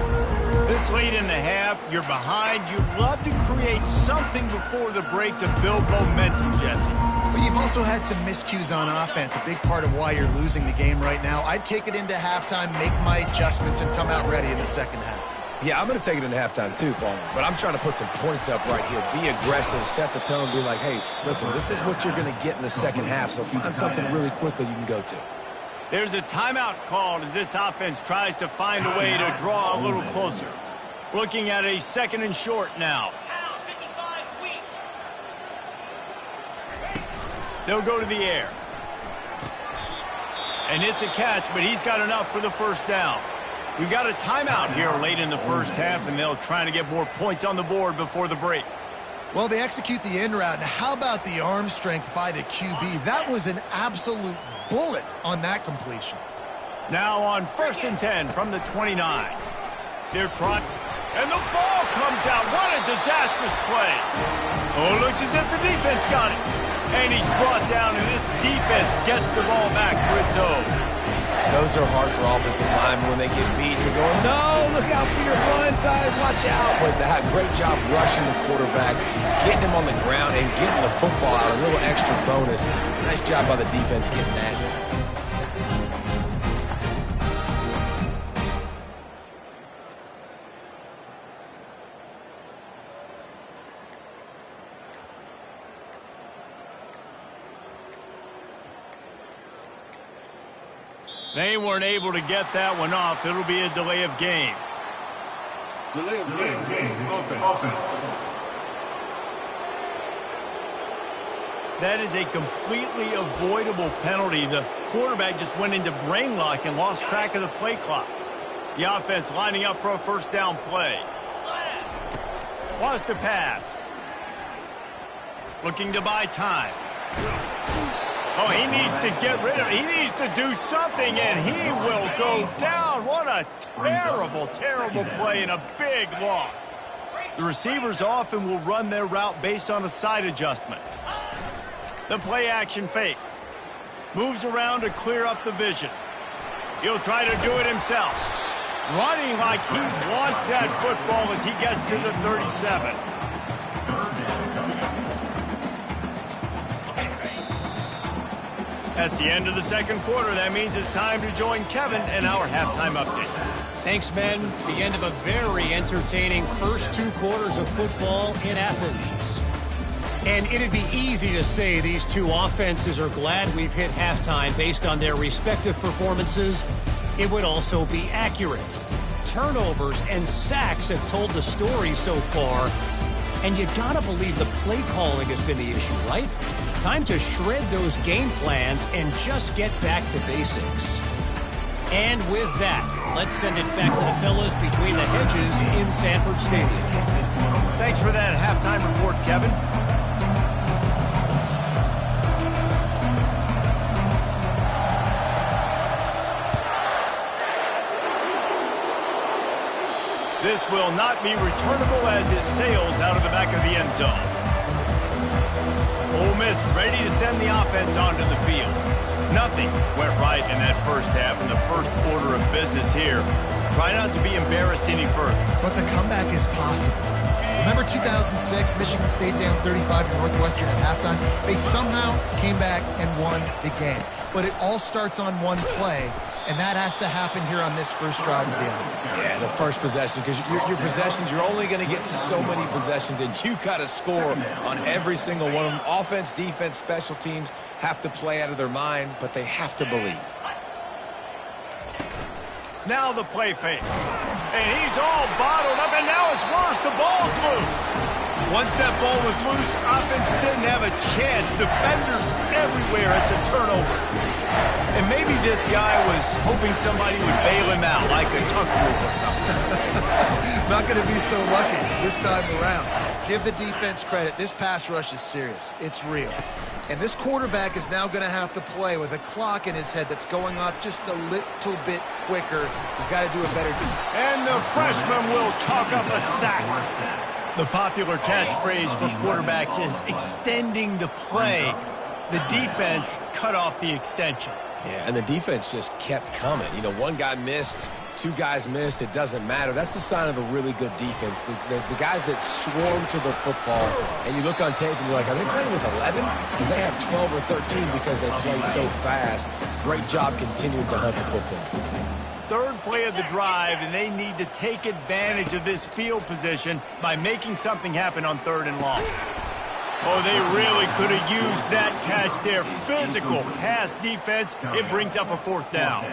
This late in the half, you're behind. You'd love to create something before the break to build momentum, Jesse. But you've also had some miscues on offense, a big part of why you're losing the game right now. I'd take it into halftime, make my adjustments, and come out ready in the second half. Yeah, I'm going to take it into halftime too, Paul. But I'm trying to put some points up right here. Be aggressive, set the tone, be like, hey, listen, this is what you're going to get in the second half, so find something really quickly you can go to. There's a timeout called as this offense tries to find a way to draw a little closer. Looking at a 2nd and short now. They'll go to the air. And it's a catch, but he's got enough for the first down. We've got a timeout here late in the first half, and they'll try to get more points on the board before the break. Well, they execute the in route. Now, how about the arm strength by the QB? That was an absolute bullet on that completion. Now on 1st and 10 from the 29. They're trying, and the ball comes out. What a disastrous play. Oh, looks as if the defense got it. And he's brought down, and this defense gets the ball back for its own. Those are hard for offensive linemen when they get beat. You're going, no, look out for your blind side, watch out. But they had a great job rushing the quarterback, getting him on the ground, and getting the football out. A little extra bonus. Nice job by the defense getting nasty. They weren't able to get that one off. It'll be a delay of game. Delay of game. Offense. That is a completely avoidable penalty. The quarterback just went into brain lock and lost track of the play clock. The offense lining up for a first down play. Wants to pass. Looking to buy time. Oh, he needs to get rid of it. He needs to do something, and he will go down. What a terrible, terrible play and a big loss. The receivers often will run their route based on a side adjustment. The play action fake. Moves around to clear up the vision. He'll try to do it himself. Running like he wants that football as he gets to the 37. That's the end of the second quarter. That means it's time to join Kevin in our halftime update. Thanks, men. The end of a very entertaining first 2 quarters of football in Athens. And it'd be easy to say these two offenses are glad we've hit halftime based on their respective performances. It would also be accurate. Turnovers and sacks have told the story so far. And you gotta believe the play calling has been the issue, right? Time to shred those game plans and just get back to basics. And with that, let's send it back to the fellas between the hedges in Sanford Stadium. Thanks for that halftime report, Kevin. This will not be returnable as it sails out of the back of the end zone. Ole Miss ready to send the offense onto the field. Nothing went right in that first half in the first order of business here. Try not to be embarrassed any further. But the comeback is possible. Remember 2006, Michigan State down 35 to Northwestern at halftime? They somehow came back and won the game. But it all starts on one play, and that has to happen here on this first drive of the offense. Yeah, the first possession, because your possessions, you're only going to get so many possessions, and you got to score on every single one of them. Offense, defense, special teams have to play out of their mind, but they have to believe. Now the play fake. And he's all bottled up, and now it's worse. The ball's loose. Once that ball was loose, offense didn't have a chance. Defenders everywhere. It's a turnover. And maybe this guy was hoping somebody would bail him out, like a tuck rule or something. Not going to be so lucky this time around. Give the defense credit. This pass rush is serious. It's real. And this quarterback is now going to have to play with a clock in his head that's going off just a little bit quicker. He's got to do a better job. And the freshman will chalk up a sack. The popular catchphrase for quarterbacks is extending the play. The defense cut off the extension. Yeah, and the defense just kept coming. You know, one guy missed, 2 guys missed, it doesn't matter. That's the sign of a really good defense. The guys that swarm to the football, and you look on tape and you're like, are they playing with 11? And they have 12 or 13 because they play so fast. Great job continuing to hunt the football. Third play of the drive, and they need to take advantage of this field position by making something happen on 3rd and long. Oh, they really could have used that catch there. Physical pass defense. It brings up a 4th down.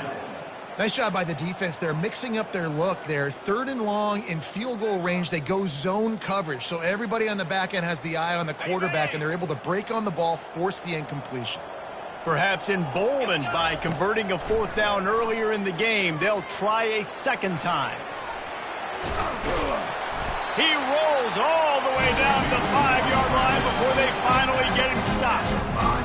Nice job by the defense. They're mixing up their look. They're 3rd and long in field goal range. They go zone coverage. So everybody on the back end has the eye on the quarterback, and they're able to break on the ball, force the incompletion. Perhaps emboldened by converting a 4th down earlier in the game, they'll try a 2nd time. He rolls all the way down the 5-yard line before they finally get him stopped.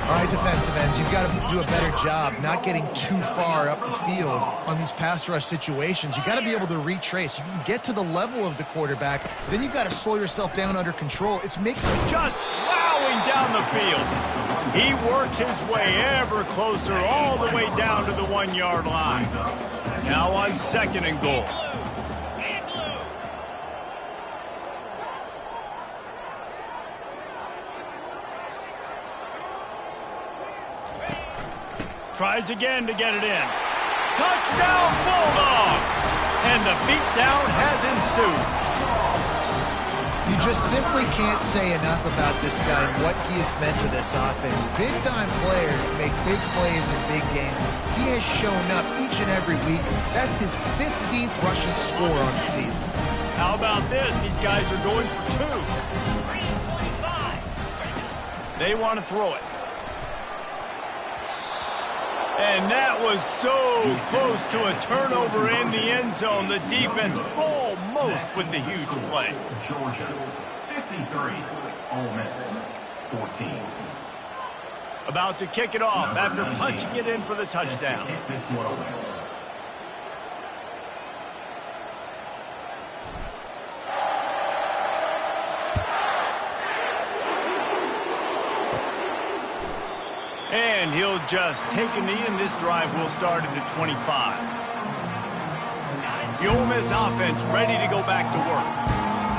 All right, defensive ends, you've got to do a better job not getting too far up the field on these pass rush situations. You've got to be able to retrace. You can get to the level of the quarterback, then you've got to slow yourself down under control. It's making just plowing down the field. He works his way ever closer all the way down to the 1-yard line. Now on 2nd and goal. Tries again to get it in. Touchdown, Bulldogs! And the beatdown has ensued. You just simply can't say enough about this guy and what he has meant to this offense. Big-time players make big plays in big games. He has shown up each and every week. That's his 15th rushing score on the season. How about this? These guys are going for 2. They want to throw it. And that was so close to a turnover in the end zone. The defense almost with the huge play. Georgia, 53. Ole Miss, 14. About to kick it off after punching it in for the touchdown. And he'll just take a knee, and this drive will start at the 25. The Ole Miss offense ready to go back to work.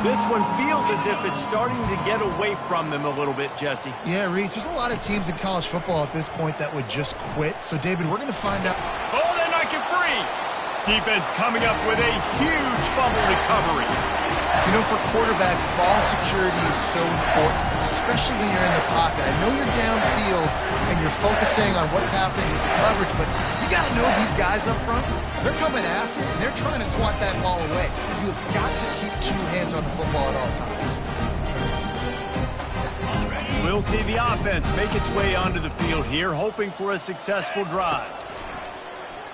This one feels as if it's starting to get away from them a little bit, Jesse. Yeah, Reese, there's a lot of teams in college football at this point that would just quit. So, David, we're going to find out. Oh, they're not get free. Defense coming up with a huge fumble recovery. You know, for quarterbacks, ball security is so important, especially when you're in the pocket. I know you're downfield and you're focusing on what's happening with the coverage, but you got to know these guys up front, they're coming after you, and they're trying to swat that ball away. You have got to keep 2 hands on the football at all times. We'll see the offense make its way onto the field here, hoping for a successful drive.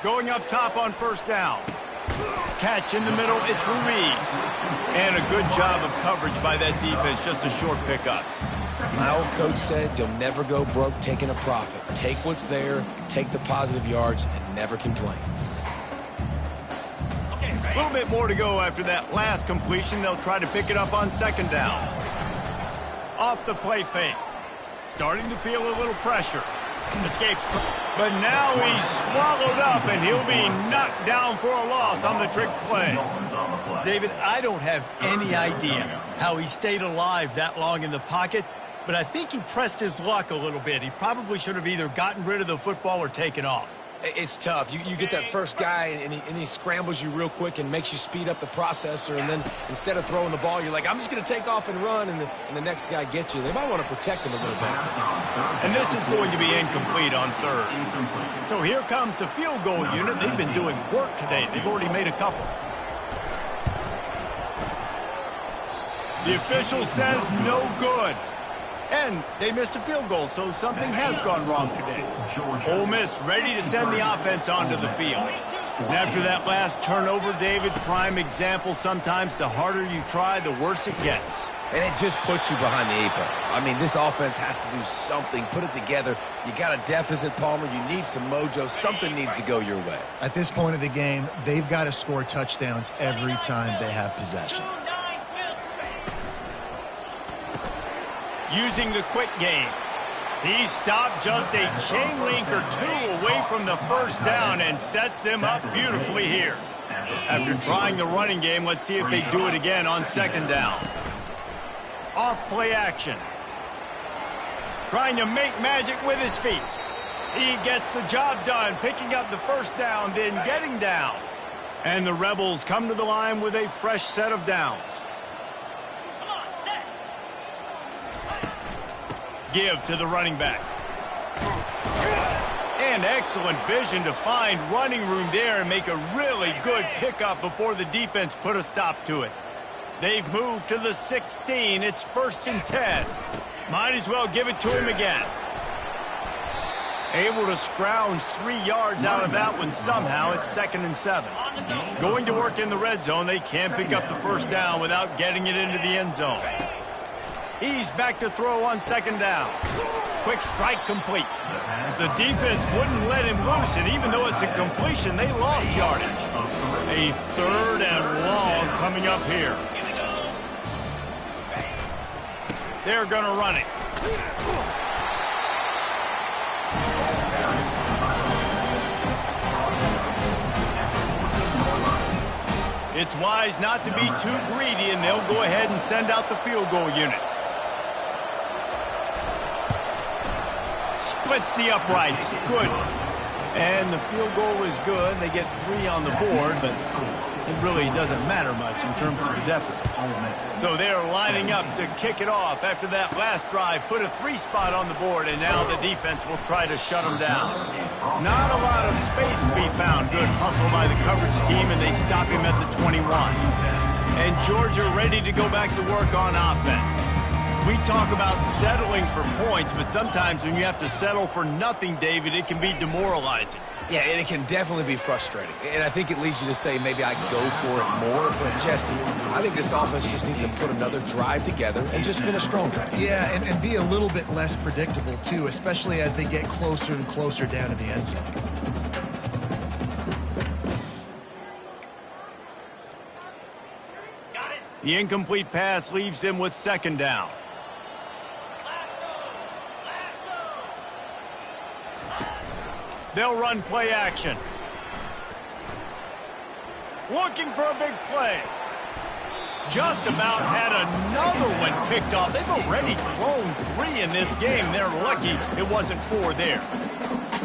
Going up top on 1st down. Catch in the middle, it's Ruiz. And a good job of coverage by that defense, just a short pickup. My old coach said you'll never go broke taking a profit. Take what's there, take the positive yards, and never complain. A little bit more to go after that last completion. They'll try to pick it up on 2nd down. Off the play fake. Starting to feel a little pressure. Escapes. But now he's swallowed up, and he'll be knocked down for a loss on the trick play. David, I don't have any idea how he stayed alive that long in the pocket, but I think he pressed his luck a little bit. He probably should have either gotten rid of the football or taken off. It's tough. You get that first guy, and he scrambles you real quick and makes you speed up the processor, and then instead of throwing the ball, you're like, I'm just going to take off and run, and the next guy gets you. They might want to protect him a little bit. And this is going to be incomplete on 3rd. So here comes the field goal unit. They've been doing work today. They've already made a couple. The official says no good. And they missed a field goal, so something has gone wrong today. Ole Miss ready to send the offense onto the field. And after that last turnover, David, prime example, sometimes the harder you try, the worse it gets. And it just puts you behind the 8 ball. I mean, this offense has to do something, put it together. You got a deficit, Palmer. You need some mojo. Something needs to go your way. At this point of the game, they've got to score touchdowns every time they have possession. Using the quick game. He stopped just a chain link or 2 away from the 1st down and sets them up beautifully here. After trying the running game, let's see if they do it again on second down. Off play action. Trying to make magic with his feet. He gets the job done, picking up the first down, then getting down. And the Rebels come to the line with a fresh set of downs. Give to the running back. And excellent vision to find running room there and make a really good pickup before the defense put a stop to it. They've moved to the 16. It's 1st and 10. Might as well give it to him again. Able to scrounge 3 yards out of that one somehow. It's 2nd and 7. Going to work in the red zone. They can't pick up the first down without getting it into the end zone. He's back to throw on second down. Quick strike complete. The defense wouldn't let him loose, and even though it's a completion, they lost yardage. A 3rd and long coming up here. They're going to run it. It's wise not to be too greedy, and they'll go ahead and send out the field goal unit. Splits the uprights. Good. And the field goal is good. They get 3 on the board, but it really doesn't matter much in terms of the deficit. So they're lining up to kick it off after that last drive. Put a 3 spot on the board, and now the defense will try to shut them down. Not a lot of space to be found. Good hustle by the coverage team, and they stop him at the 21. And Georgia ready to go back to work on offense. We talk about settling for points, but sometimes when you have to settle for nothing, David, it can be demoralizing. Yeah, and it can definitely be frustrating. And I think it leads you to say maybe I go for it more. But, Jesse, I think this offense just needs to put another drive together and just finish stronger. Yeah, and be a little bit less predictable, too, especially as they get closer and closer down to the end zone. The incomplete pass leaves them with second down. They'll run play action. Looking for a big play. Just about had another one picked off. They've already thrown 3 in this game. They're lucky it wasn't 4 there.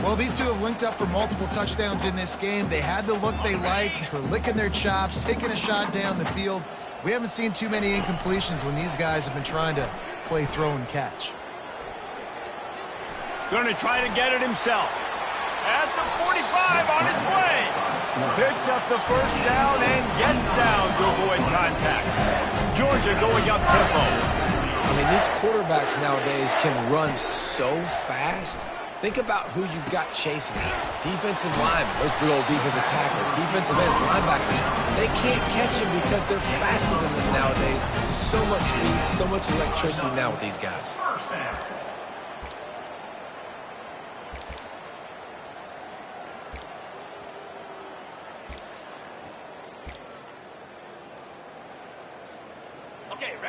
Well, these two have linked up for multiple touchdowns in this game. They had the look they liked. They're licking their chops, taking a shot down the field. We haven't seen too many incompletions when these guys have been trying to play throw and catch. Going to try to get it himself. At the 45 on its way. Picks up the first down and gets down to avoid contact. Georgia going up tempo. I mean, these quarterbacks nowadays can run so fast. Think about who you've got chasing you. Defensive linemen, those big old defensive tackles, defensive ends, linebackers. They can't catch him because they're faster than them nowadays. So much speed, so much electricity now with these guys.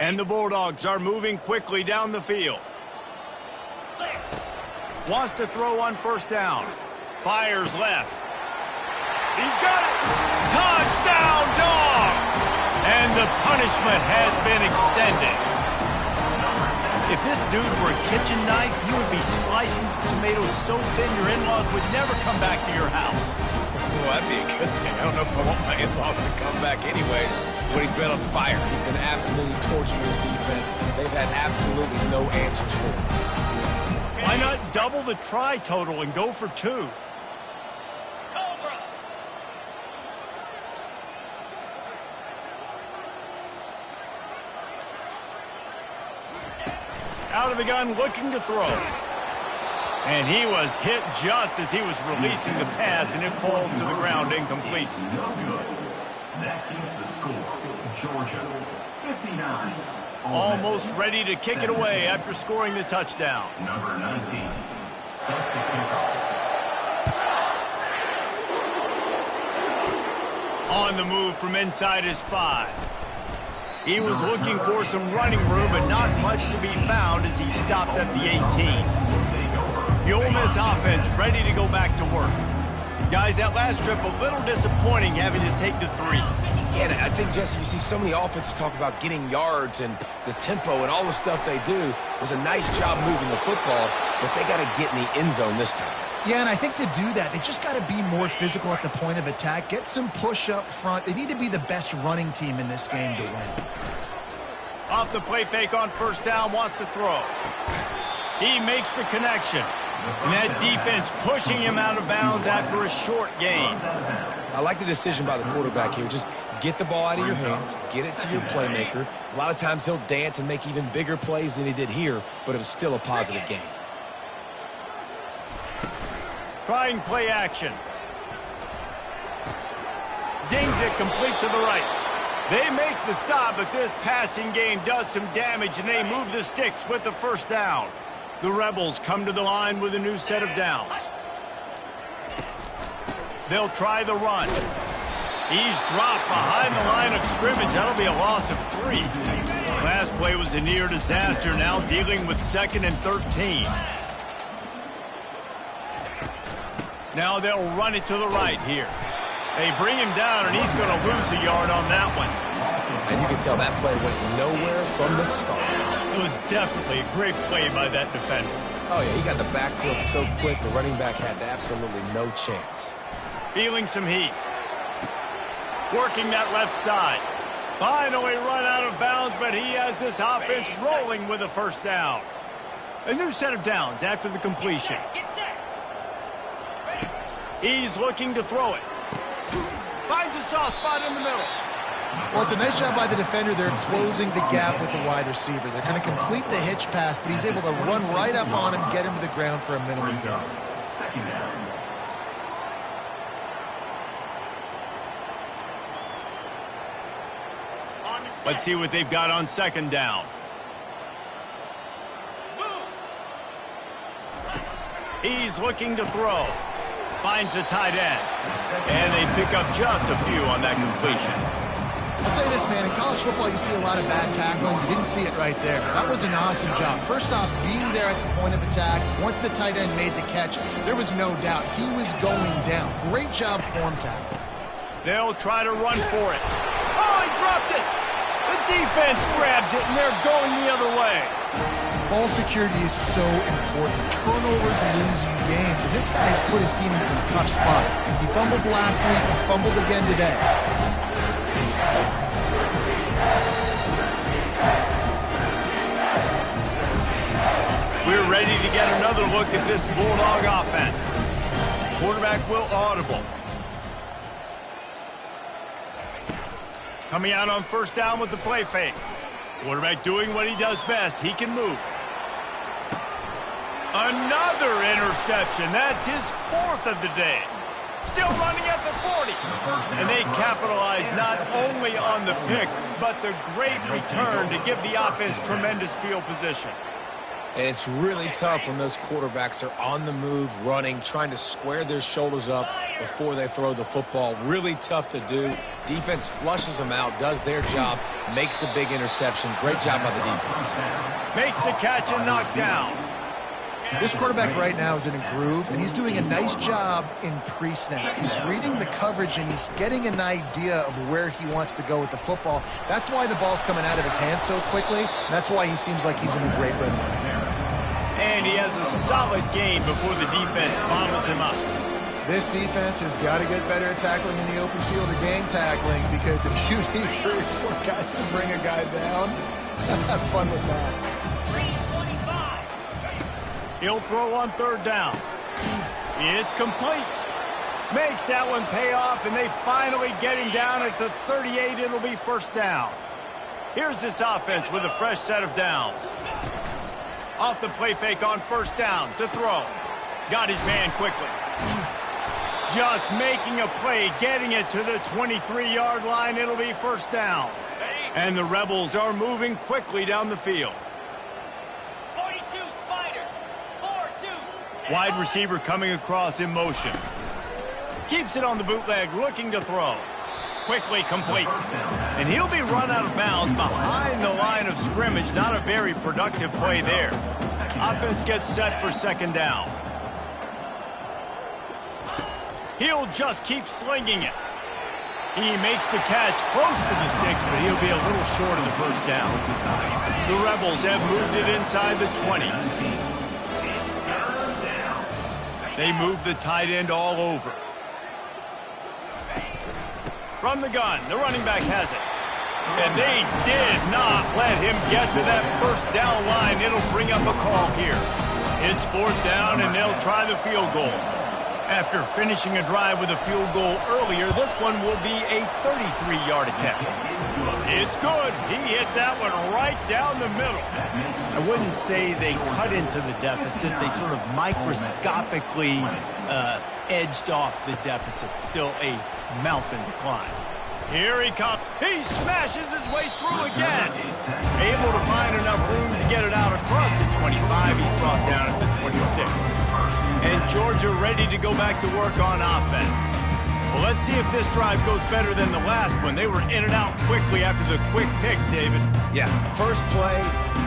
And the Bulldogs are moving quickly down the field. Wants to throw on first down. Fires left. He's got it. Touchdown, Dogs! And the punishment has been extended. If this dude were a kitchen knife, you would be slicing tomatoes so thin your in-laws would never come back to your house. Well, that'd be a good thing. I don't know if I want my in-laws to come back anyways when he's been on fire. He's been absolutely torching his defense. They've had absolutely no answers for him. Why not double the try total and go for 2? Out of the gun, looking to throw. And he was hit just as he was releasing the pass, and it falls to the ground incomplete. No good. That keeps the score. Georgia, 59. Almost ready to kick it away after scoring the touchdown. Number 19, set to kick off. On the move from inside his 5. He was looking for some running room, but not much to be found as he stopped at the 18. The Ole Miss offense ready to go back to work. Guys, that last trip a little disappointing having to take the 3. Yeah, and I think, Jesse, you see so many offenses talk about getting yards and the tempo and all the stuff they do. It was a nice job moving the football, but they got to get in the end zone this time. Yeah, and I think to do that, they just got to be more physical at the point of attack, get some push up front. They need to be the best running team in this game to win. Off the play fake on first down, wants to throw. He makes the connection. And that defense pushing him out of bounds after a short gain. I like the decision by the quarterback here. Just get the ball out of your hands, get it to your playmaker. A lot of times he'll dance and make even bigger plays than he did here, but it was still a positive game. Trying play action. Zings it complete to the right. They make the stop, but this passing game does some damage, and they move the sticks with the first down. The Rebels come to the line with a new set of downs. They'll try the run. He's dropped behind the line of scrimmage. That'll be a loss of 3. Last play was a near disaster, now dealing with 2nd and 13. Now they'll run it to the right here. They bring him down, and he's going to lose a yard on that one. And you can tell that play went nowhere from the start. It was definitely a great play by that defender. Oh, yeah, he got the backfield so quick, the running back had absolutely no chance. Feeling some heat. Working that left side. Finally run out of bounds, but he has this offense rolling with a first down. A new set of downs after the completion. He's looking to throw it. Finds a soft spot in the middle. Well, it's a nice job by the defender. They're closing the gap with the wide receiver. They're going to complete the hitch pass, but he's able to run right up on him, get him to the ground for a minimum gain. Second down. Let's see what they've got on second down. He's looking to throw. Finds the tight end. And they pick up just a few on that completion. I'll say this, man. In college football, you see a lot of bad tackling. You didn't see it right there. That was an awesome job. First off, being there at the point of attack. Once the tight end made the catch, there was no doubt he was going down. Great job form tackle. They'll try to run for it. Oh, he dropped it. The defense grabs it, and they're going the other way. Ball security is so important. Turnovers lose you games, and this guy has put his team in some tough spots. He fumbled last week. He's fumbled again today. We're ready to get another look at this Bulldog offense. Quarterback will audible. Coming out on first down with the play fake. Quarterback doing what he does best. He can move. Another interception. That's his 4th of the day. Still running at the 40. And they capitalize not only on the pick, but the great return to give the offense tremendous field position. And it's really tough when those quarterbacks are on the move, running, trying to square their shoulders up before they throw the football. Really tough to do. Defense flushes them out, does their job, makes the big interception. Great job by the defense. Makes the catch and knock down. This quarterback right now is in a groove, and he's doing a nice job in pre-snap. He's reading the coverage, and he's getting an idea of where he wants to go with the football. That's why the ball's coming out of his hands so quickly, and that's why he seems like he's in a great rhythm. And he has a solid gain before the defense bottles him up. This defense has got to get better at tackling in the open field or game tackling, because if you need 3 or 4 guys to bring a guy down, have fun with that. He'll throw on third down. It's complete. Makes that one pay off, and they finally get him down at the 38. It'll be first down. Here's this offense with a fresh set of downs. Off the play fake on first down to throw. Got his man quickly. Just making a play, getting it to the 23-yard line. It'll be first down. And the Rebels are moving quickly down the field. Wide receiver coming across in motion. Keeps it on the bootleg, looking to throw. Quickly complete. And he'll be run out of bounds behind the line of scrimmage. Not a very productive play there. Offense gets set for second down. He'll just keep slinging it. He makes the catch close to the sticks, but he'll be a little short of the first down. The Rebels have moved it inside the 20. They move the tight end all over. From the gun, the running back has it. And they did not let him get to that first down line. It'll bring up a call here. It's 4th down, and they'll try the field goal. After finishing a drive with a field goal earlier, this one will be a 33-yard attempt. It's good. He hit that one right down the middle. I wouldn't say they cut into the deficit. They sort of microscopically edged off the deficit. Still a mountain to climb. Here he comes. He smashes his way through again. Able to find enough room to get it out across the 25. He's brought down at the 26. And Georgia ready to go back to work on offense. Well, let's see if this drive goes better than the last one. They were in and out quickly after the quick pick, David. Yeah, first play,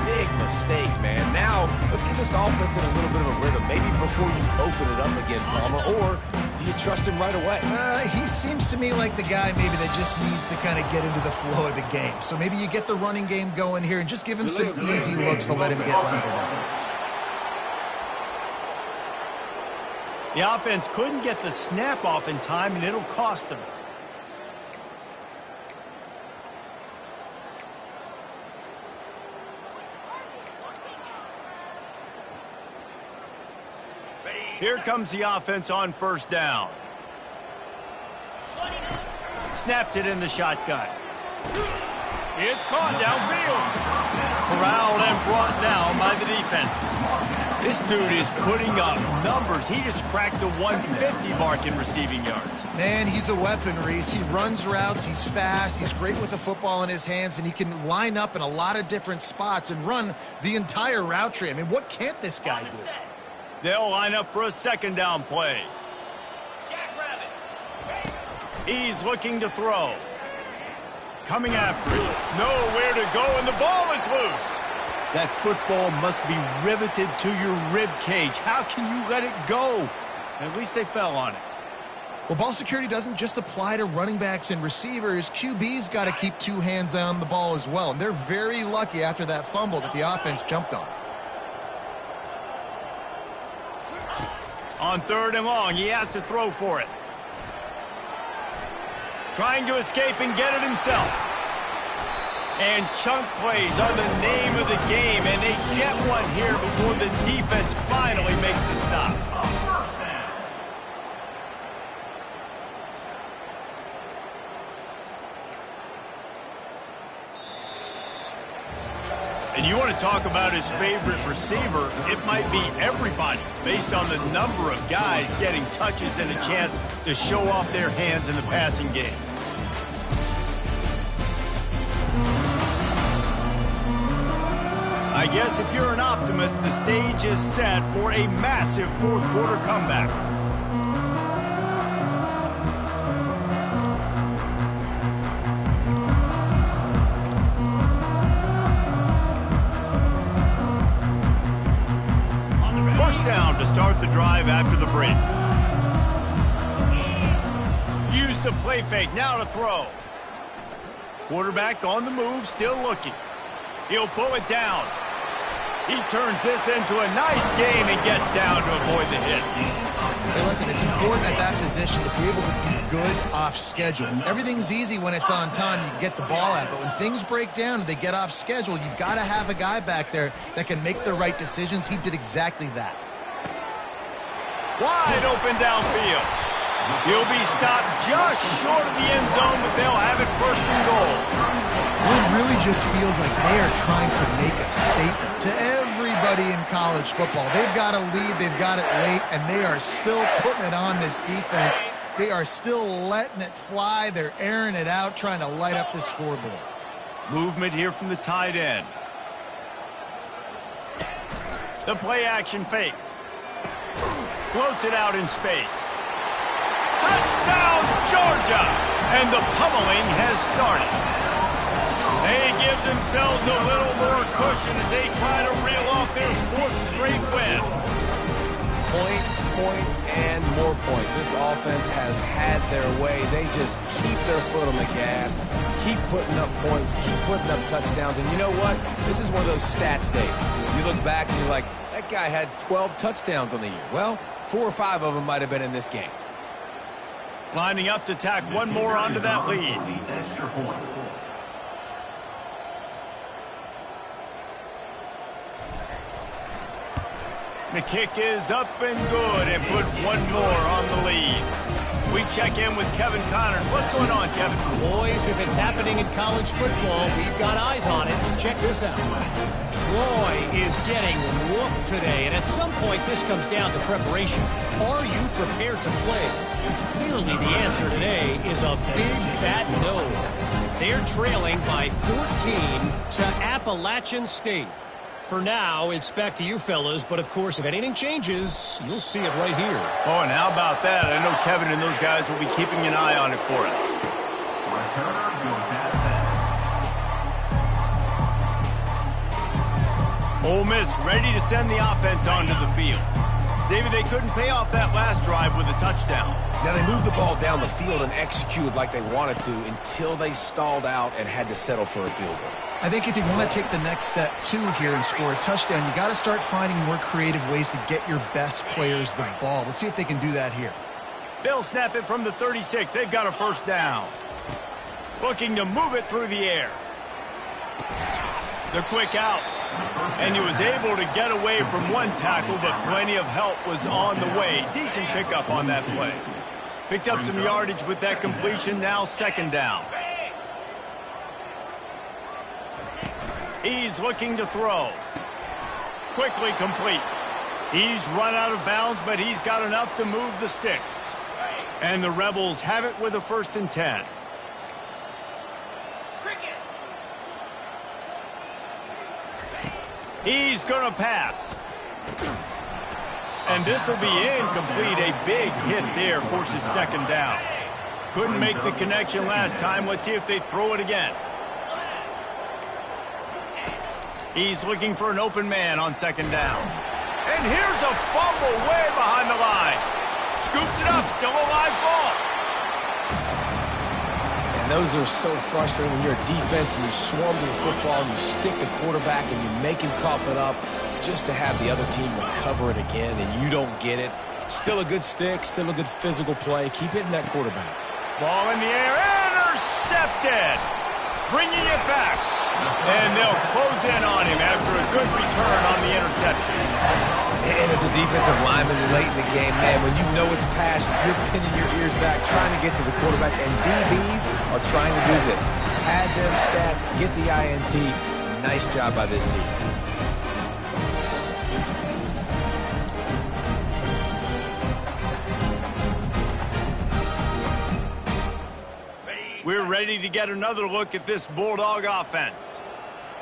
big mistake, man. Now, let's get this offense in a little bit of a rhythm. Maybe before you open it up again, Palmer, or do you trust him right away? He seems to me like the guy maybe that just needs to kind of get into the flow of the game. So maybe you get the running game going here and just give him some easy looks to let him get lathered up. The offense couldn't get the snap off in time, and it'll cost them. Here comes the offense on first down. Snapped it in the shotgun. It's caught downfield. Corralled and brought down by the defense. This dude is putting up numbers. He just cracked the 150 mark in receiving yards. Man, he's a weapon, Reese. He runs routes. He's fast. He's great with the football in his hands, and he can line up in a lot of different spots and run the entire route tree. I mean, what can't this guy do? They'll line up for a 2nd down play. He's looking to throw. Coming after it. Nowhere to go, and the ball is loose. That football must be riveted to your rib cage. How can you let it go? At least they fell on it. Well, ball security doesn't just apply to running backs and receivers. QB's got to keep 2 hands on the ball as well. And they're very lucky after that fumble that the offense jumped on. On 3rd and long, he has to throw for it. Trying to escape and get it himself. And chunk plays are the name of the game, and they get one here before the defense finally makes the stop. And you want to talk about his favorite receiver, it might be everybody, based on the number of guys getting touches and a chance to show off their hands in the passing game. I guess if you're an optimist, the stage is set for a massive 4th quarter comeback. First down to start the drive after the break. Use the play fake, now to throw. Quarterback on the move, still looking. He'll pull it down. He turns this into a nice gain and gets down to avoid the hit. Hey, listen, it's important at that position to be able to be good off schedule. Everything's easy when it's on time. You can get the ball out. But when things break down and they get off schedule, you've got to have a guy back there that can make the right decisions. He did exactly that. Wide open downfield. He'll be stopped just short of the end zone, but they'll have it 1st and goal. It really just feels like they are trying to make a statement to everybody in college football. They've got a lead, they've got it late, and they are still putting it on this defense. They are still letting it fly. They're airing it out, trying to light up the scoreboard. Movement here from the tight end. The play action fake. Floats it out in space. Touchdown, Georgia! And the pummeling has started. They give themselves a little more cushion as they try to reel off their 4th straight win. Points, and more points. This offense has had their way. They just keep their foot on the gas, keep putting up points, keep putting up touchdowns. And you know what? This is one of those stats days. You look back and you're like, that guy had 12 touchdowns on the year. Well, 4 or 5 of them might have been in this game. Lining up to tack one more onto that lead. The extra point. The kick is up and good and put one more on the lead. We check in with Kevin Connors. What's going on, Kevin? Boys, if it's happening in college football, we've got eyes on it. Check this out. Troy is getting whooped today, and at some point this comes down to preparation. Are you prepared to play? Clearly the answer today is a big fat no. They're trailing by 14 to Appalachian State. For now, it's back to you fellas, but of course, if anything changes, you'll see it right here. Oh, and how about that? I know Kevin and those guys will be keeping an eye on it for us. Returner goes at that. Ole Miss ready to send the offense onto the field. David, they couldn't pay off that last drive with a touchdown. Now, they moved the ball down the field and executed like they wanted to until they stalled out and had to settle for a field goal. I think if you want to take the next step, too, here and score a touchdown, you got to start finding more creative ways to get your best players the ball. Let's see if they can do that here. They'll snap it from the 36. They've got a first down. Looking to move it through the air. The quick out. And he was able to get away from one tackle, but plenty of help was on the way. Decent pickup on that play. Picked up some yardage with that completion. Now second down. He's looking to throw. Quickly complete. He's run out of bounds, but he's got enough to move the sticks. And the Rebels have it with a 1st and 10. He's going to pass. And this will be incomplete. A big hit there forces second down. Couldn't make the connection last time. Let's see if they throw it again. He's looking for an open man on second down. And here's a fumble way behind the line. Scoops it up, still a live ball. And those are so frustrating when you're a defense and you swarm to the football and you stick the quarterback and you make him cough it up just to have the other team recover it again and you don't get it. Still a good stick, still a good physical play. Keep hitting that quarterback. Ball in the air, intercepted. Bringing it back. And they'll close in on him after a good return on the interception. And as a defensive lineman late in the game, man, when you know it's passed, you're pinning your ears back, trying to get to the quarterback. And DBs are trying to do this. Pad them stats, get the INT. Nice job by this team. We're ready to get another look at this Bulldog offense.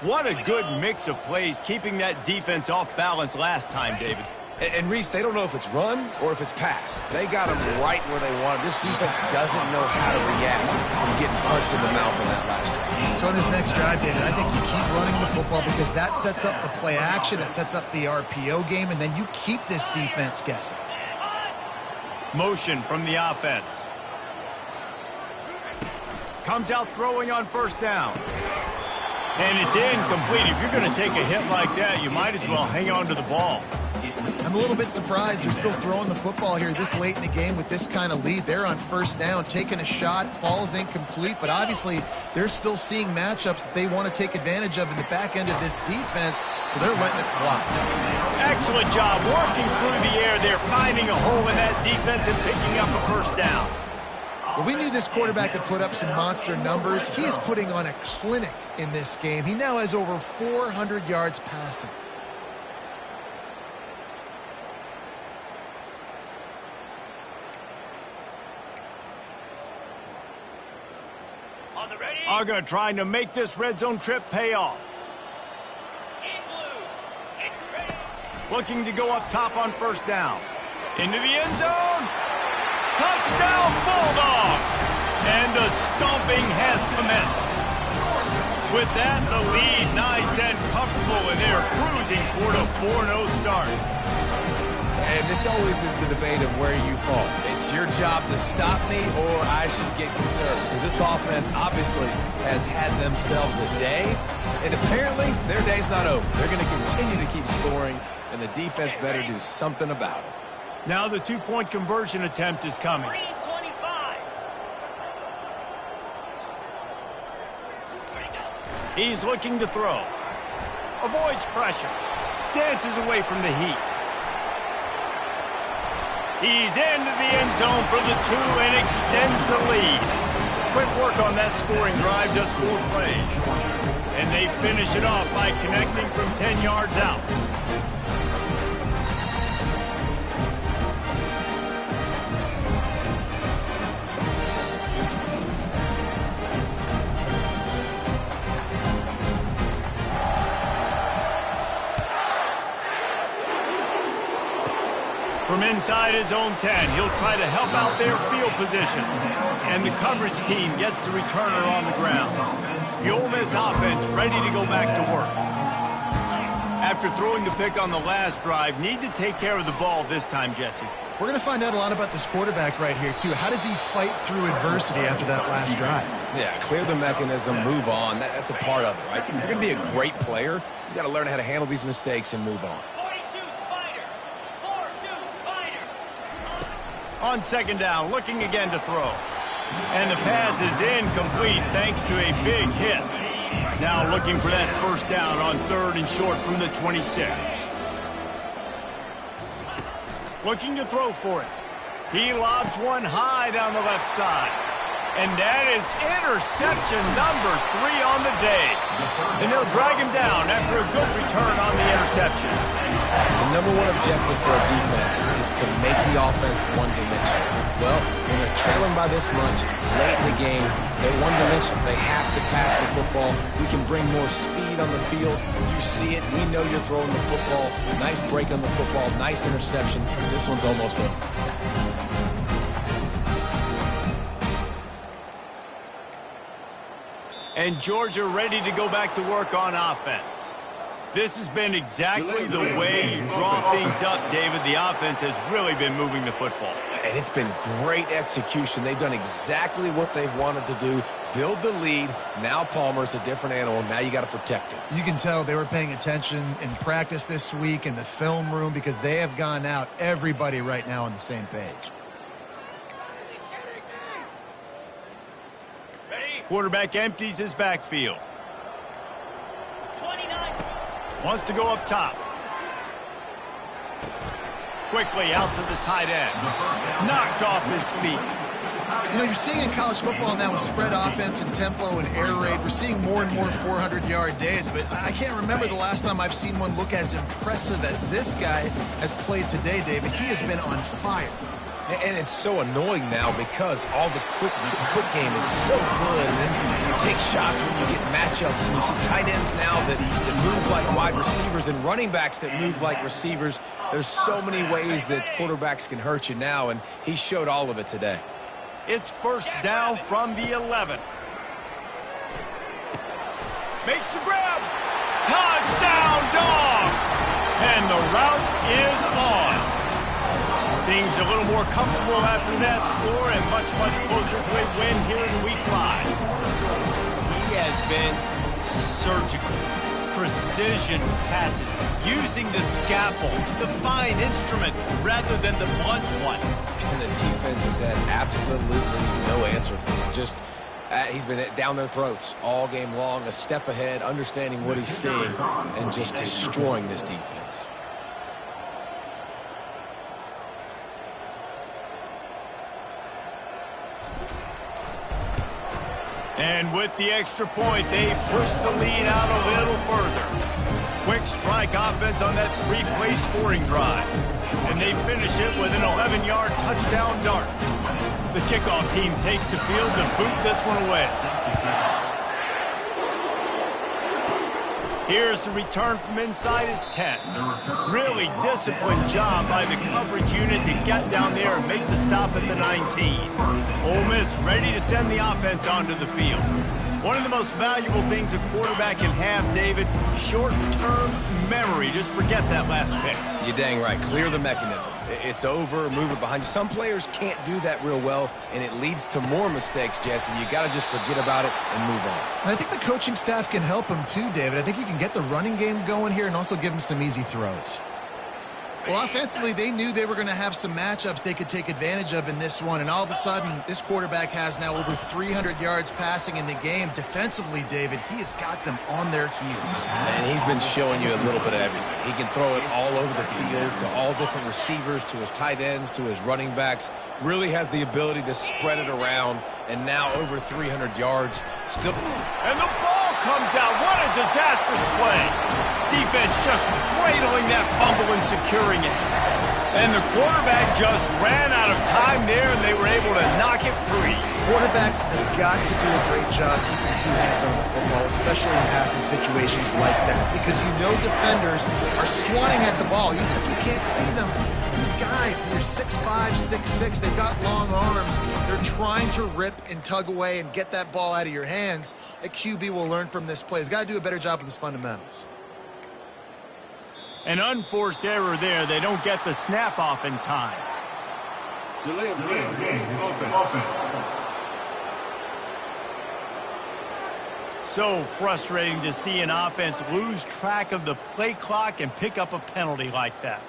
What a good mix of plays, keeping that defense off balance last time, David. And Reese, they don't know if it's run or if it's pass. They got them right where they want it. This defense doesn't know how to react from getting punched in the mouth on that last drive. So on this next drive, David, I think you keep running the football because that sets up the play action, it sets up the RPO game, and then you keep this defense guessing. Motion from the offense. Comes out throwing on first down. And it's incomplete. If you're going to take a hit like that, you might as well hang on to the ball. I'm a little bit surprised they're still throwing the football here this late in the game with this kind of lead. They're on first down, taking a shot, falls incomplete, but obviously they're still seeing matchups that they want to take advantage of in the back end of this defense, so they're letting it fly. Excellent job working through the air there, finding a hole in that defense and picking up a first down. Well, we knew this quarterback could put up some monster numbers. He's putting on a clinic in this game. He now has over 400 yards passing. Uga trying to make this red zone trip pay off. Looking to go up top on first down. Into the end zone. Touchdown Bulldogs! And the stomping has commenced. With that, the lead nice and comfortable, and they're cruising toward a 4-0 start. And this always is the debate of where you fall. It's your job to stop me or I should get conservative. Because this offense obviously has had themselves a day, and apparently their day's not over. They're going to continue to keep scoring, and the defense better do something about it. Now the two-point conversion attempt is coming. He's looking to throw. Avoids pressure. Dances away from the heat. He's into the end zone for the 2 and extends the lead. Quick work on that scoring drive, just 4 plays. And they finish it off by connecting from 10 yards out. From inside his own 10, he'll try to help out their field position. And the coverage team gets the returner on the ground. The Ole Miss offense ready to go back to work. After throwing the pick on the last drive, need to take care of the ball this time, Jesse. We're going to find out a lot about this quarterback right here, too. How does he fight through adversity after that last drive? Yeah, clear the mechanism, move on. That's a part of it, right? If you're going to be a great player, you got to learn how to handle these mistakes and move on. On second down, looking again to throw. And the pass is incomplete thanks to a big hit. Now looking for that first down on 3rd and short from the 26. Looking to throw for it. He lobs one high down the left side. And that is interception number 3 on the day. And they'll drag him down after a good return on the interception. The number one objective for a defense is to make the offense one-dimensional. Well, when they're trailing by this much, late in the game, they're one-dimensional. They have to pass the football. We can bring more speed on the field. You see it. We know you're throwing the football. Nice break on the football. Nice interception. This one's almost over. And Georgia ready to go back to work on offense. This has been exactly the way you draw things up, David. The offense has really been moving the football. And it's been great execution. They've done exactly what they've wanted to do. Build the lead. Now Palmer's a different animal. Now you got to protect him. You can tell they were paying attention in practice this week in the film room because they have gone out, everybody right now on the same page. Quarterback empties his backfield. Wants to go up top. Quickly out to the tight end. Knocked off his feet. You know, you're seeing in college football now with spread offense and tempo and air raid, we're seeing more and more 400-yard days, but I can't remember the last time I've seen one look as impressive as this guy has played today, David. He has been on fire. And it's so annoying now because all the quick game is so good. And then you take shots when you get matchups, and you see tight ends now that move like wide receivers and running backs that move like receivers. There's so many ways that quarterbacks can hurt you now, and he showed all of it today. It's first down from the 11. Makes the grab. Touchdown, Dogs! And the route is on. Things a little more comfortable after that score and much, much closer to a win here in Week 5. He has been surgical. Precision passes, using the scalpel, the fine instrument, rather than the blunt one. And the defense has had absolutely no answer for him. Just, he's been down their throats all game long, a step ahead, understanding what he's seeing, and just destroying this defense. And with the extra point, they push the lead out a little further. Quick strike offense on that 3-play scoring drive. And they finish it with an 11-yard touchdown dart. The kickoff team takes the field to boot this one away. Here's the return from inside his 10. Really disciplined job by the coverage unit to get down there and make the stop at the 19. Ole Miss ready to send the offense onto the field. One of the most valuable things a quarterback can have, David, short-term memory. Just forget that last pick. You're dang right. Clear the mechanism. It's over, move it behind you. Some players can't do that real well, and it leads to more mistakes, Jesse. You got to just forget about it and move on. And I think the coaching staff can help him too, David. I think you can get the running game going here and also give him some easy throws. Well, offensively, they knew they were going to have some matchups they could take advantage of in this one, and all of a sudden, this quarterback has now over 300 yards passing in the game. Defensively, David, he has got them on their heels. And he's been showing you a little bit of everything. He can throw it all over the field to all different receivers, to his tight ends, to his running backs. Really has the ability to spread it around, and now over 300 yards. Still. And the ball comes out. What a disastrous play. Defense just cradling that fumble and securing it. And the quarterback just ran out of time there, and they were able to knock it free. Quarterbacks have got to do a great job keeping two hands on the football, especially in passing situations like that, because you know defenders are swatting at the ball. Even if you can't see them, these guys, they're 6'5", 6'6", they've got long arms. They're trying to rip and tug away and get that ball out of your hands. A QB will learn from this play. He's got to do a better job with his fundamentals. An unforced error there. They don't get the snap off in time. Delay of game. Offense. So frustrating to see an offense lose track of the play clock and pick up a penalty like that.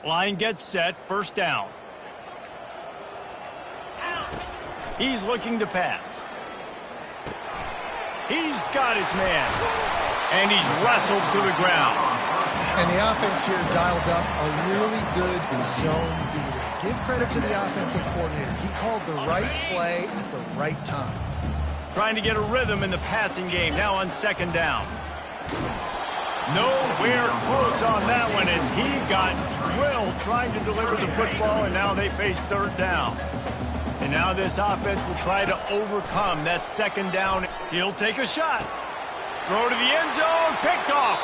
Line gets set, first down. He's looking to pass. He's got his man. And he's wrestled to the ground. And the offense here dialed up a really good zone beater. Give credit to the offensive coordinator. He called the right play at the right time. Trying to get a rhythm in the passing game, now on second down. Nowhere close on that one as he got drilled trying to deliver the football, and now they face third down. And now this offense will try to overcome that second down. He'll take a shot. Throw to the end zone, picked off.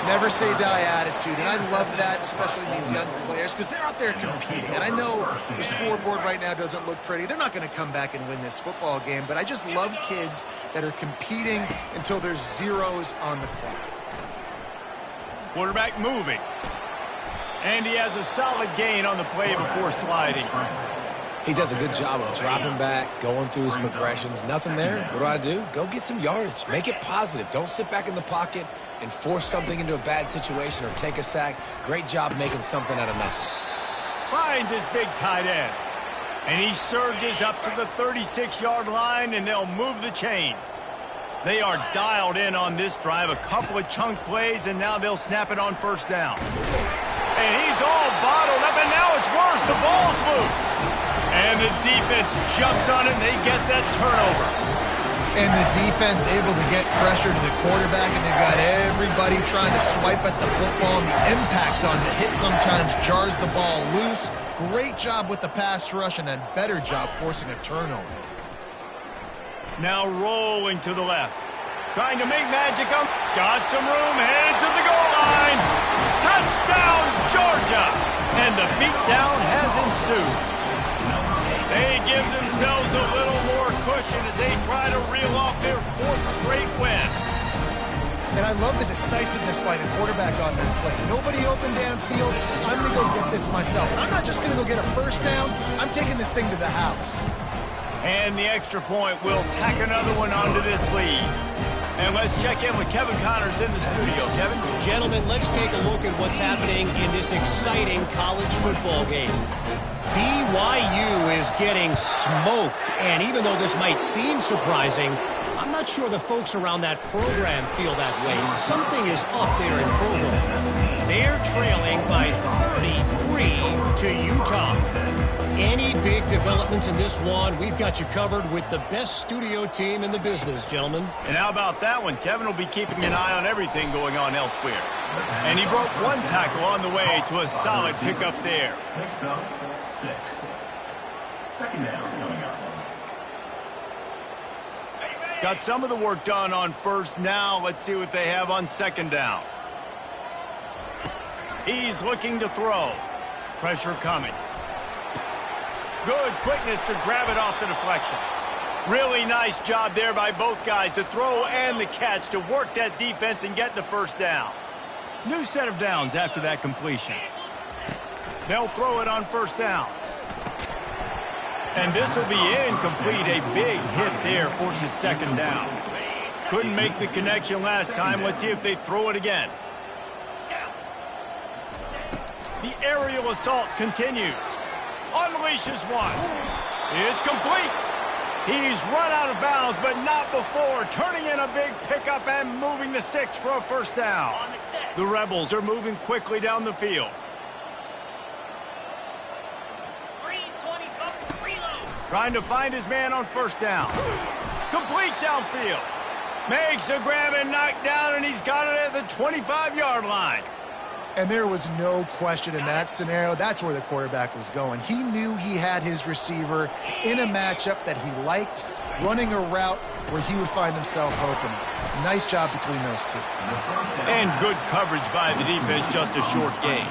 Never say die attitude, and I love that, especially these young players, because they're out there competing. And I know the scoreboard right now doesn't look pretty. They're not going to come back and win this football game, but I just love kids that are competing until there's zeros on the clock. Quarterback moving. And he has a solid gain on the play before sliding. He does a good job of dropping back, going through his progressions. Nothing there. What do? Go get some yardage. Make it positive. Don't sit back in the pocket and force something into a bad situation or take a sack. Great job making something out of nothing. Finds his big tight end. And he surges up to the 36-yard line, and they'll move the chains. They are dialed in on this drive. A couple of chunk plays, and now they'll snap it on first down. And he's all bottled up, and now it's worse. The ball's loose. And the defense jumps on it, and they get that turnover. And the defense able to get pressure to the quarterback, and they've got everybody trying to swipe at the football, and the impact on the hit sometimes jars the ball loose. Great job with the pass rush, and a better job forcing a turnover. Now rolling to the left. Trying to make magic up. Got some room, headed to the goal line. Touchdown, Georgia! And the beatdown has ensued. They give themselves a little more cushion as they try to reel off their fourth straight win. And I love the decisiveness by the quarterback on that play. Nobody open downfield. I'm going to go get this myself. I'm not just going to go get a first down. I'm taking this thing to the house. And the extra point will tack another one onto this lead. And let's check in with Kevin Connors in the studio. Kevin? Gentlemen, let's take a look at what's happening in this exciting college football game. BYU is getting smoked, and even though this might seem surprising, I'm not sure the folks around that program feel that way. Something is up there in Provo. They're trailing by 33 to Utah. Any big developments in this one, we've got you covered with the best studio team in the business, gentlemen. And how about that one? Kevin will be keeping an eye on everything going on elsewhere. And he broke one tackle on the way to a solid pickup there. Picks up 6. Second down coming up. Got some of the work done on first. Now let's see what they have on second down. He's looking to throw. Pressure coming. Good quickness to grab it off the deflection. Really nice job there by both guys to throw and the catch to work that defense and get the first down. New set of downs after that completion. They'll throw it on first down. And this will be incomplete. A big hit there forces second down. Couldn't make the connection last time. Let's see if they throw it again. The aerial assault continues. Unleashes one. It's complete. He's run out of bounds, but not before turning in a big pickup and moving the sticks for a first down. The Rebels are moving quickly down the field. Trying to find his man on first down. Complete downfield. Makes the grab and knock down, and he's got it at the 25-yard line. And there was no question in that scenario. That's where the quarterback was going. He knew he had his receiver in a matchup that he liked, running a route where he would find himself open. Nice job between those two. And good coverage by the defense, just a short gain.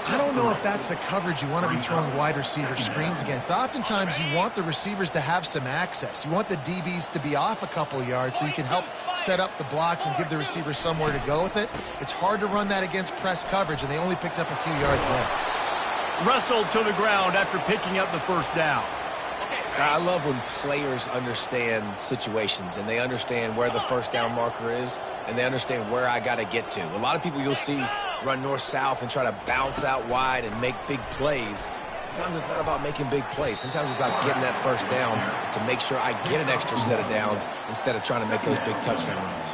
I don't know if that's the coverage you want to be throwing wide receiver screens against. Oftentimes, you want the receivers to have some access. You want the DBs to be off a couple yards so you can help set up the blocks and give the receiver somewhere to go with it. It's hard to run that against press coverage, and they only picked up a few yards there. Wrestled to the ground after picking up the first down. I love when players understand situations and they understand where the first down marker is and they understand where I got to get to. A lot of people you'll see run north-south and try to bounce out wide and make big plays. Sometimes it's not about making big plays. Sometimes it's about getting that first down to make sure I get an extra set of downs instead of trying to make those big touchdown runs.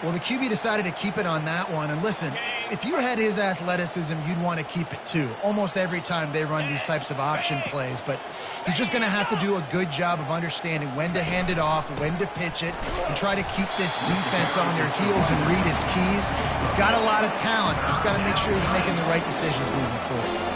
Well, the QB decided to keep it on that one. And listen, if you had his athleticism, you'd want to keep it too. Almost every time they run these types of option plays. But he's just going to have to do a good job of understanding when to hand it off, when to pitch it, and try to keep this defense on their heels and read his keys. He's got a lot of talent. Just got to make sure he's making the right decisions moving forward.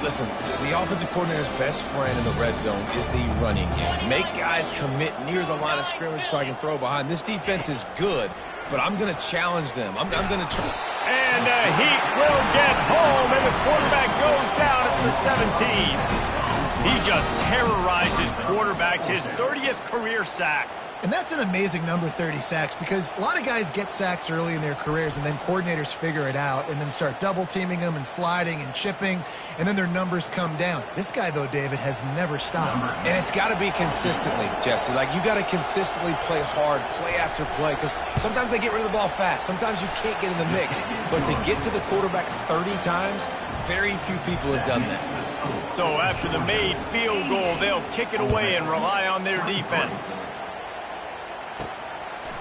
Listen, the offensive coordinator's best friend in the red zone is the running game. Make guys commit near the line of scrimmage so I can throw behind. This defense is good, but I'm going to challenge them. I'm going to try. And Heat will get home, and the quarterback goes down at the 17. He just terrorizes quarterbacks, his 30th career sack. And that's an amazing number, 30 sacks, because a lot of guys get sacks early in their careers, and then coordinators figure it out and then start double-teaming them and sliding and chipping, and then their numbers come down. This guy, though, David, has never stopped. And it's got to be consistently, Jesse. Like, you got to consistently play hard, play after play, because sometimes they get rid of the ball fast. Sometimes you can't get in the mix. But to get to the quarterback 30 times, very few people have done that. So after the made field goal, they'll kick it away and rely on their defense.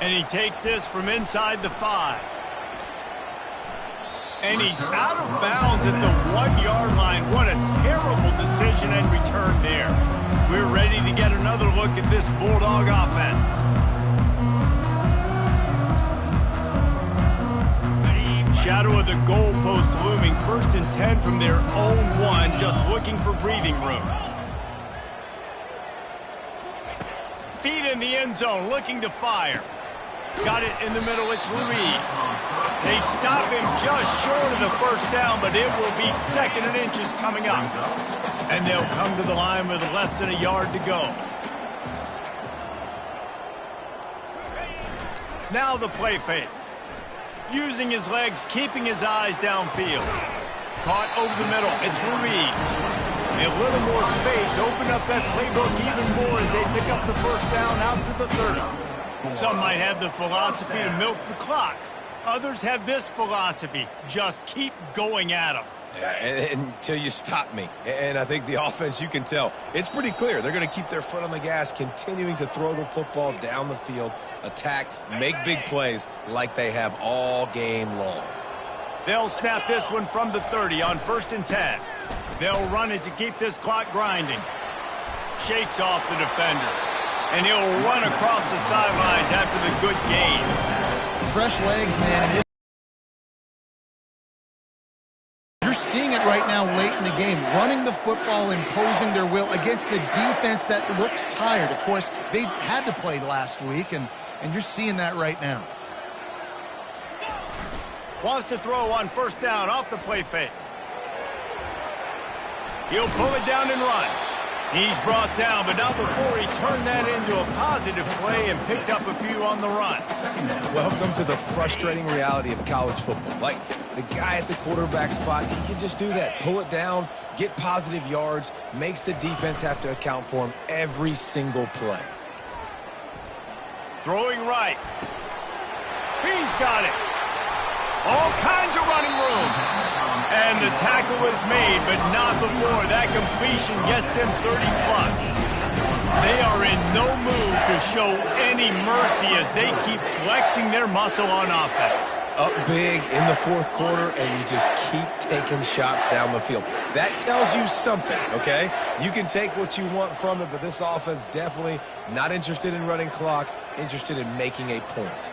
And he takes this from inside the 5. And he's out of bounds at the 1-yard line. What a terrible decision and return there. We're ready to get another look at this Bulldog offense. Shadow of the goalpost looming. 1st and 10 from their own 1, just looking for breathing room. Feet in the end zone, looking to fire. Got it in the middle, it's Ruiz. They stop him just short of the first down, but it will be 2nd and inches coming up. And they'll come to the line with less than a yard to go. Now the play fake. Using his legs, keeping his eyes downfield. Caught over the middle, it's Ruiz. A little more space, open up that playbook even more as they pick up the first down out to the 30. Some might have the philosophy to milk the clock. Others have this philosophy, just keep going at them. Yeah, until you stop me. And I think the offense, you can tell, it's pretty clear. They're going to keep their foot on the gas, continuing to throw the football down the field, attack, make big plays like they have all game long. They'll snap this one from the 30 on 1st and 10. They'll run it to keep this clock grinding. Shakes off the defender. And he'll run across the sidelines after the good gain. Fresh legs, man. You're seeing seeing it right now late in the game, running the football, imposing their will against the defense that looks tired. Of course, they had to play last week, and you're seeing that right now. Wants to throw on first down off the play fake. He'll pull it down and run. He's brought down, but not before he turned that into a positive play and picked up a few on the run. Welcome to the frustrating reality of college football. Like, the guy at the quarterback spot, he can just do that. Pull it down, get positive yards, makes the defense have to account for him every single play. Throwing right. He's got it. All kinds of running room. And the tackle is made, but not before that completion gets them 30-plus. They are in no mood to show any mercy as they keep flexing their muscle on offense. Up big in the fourth quarter, and you just keep taking shots down the field. That tells you something, okay? You can take what you want from it, but this offense definitely not interested in running clock, interested in making a point.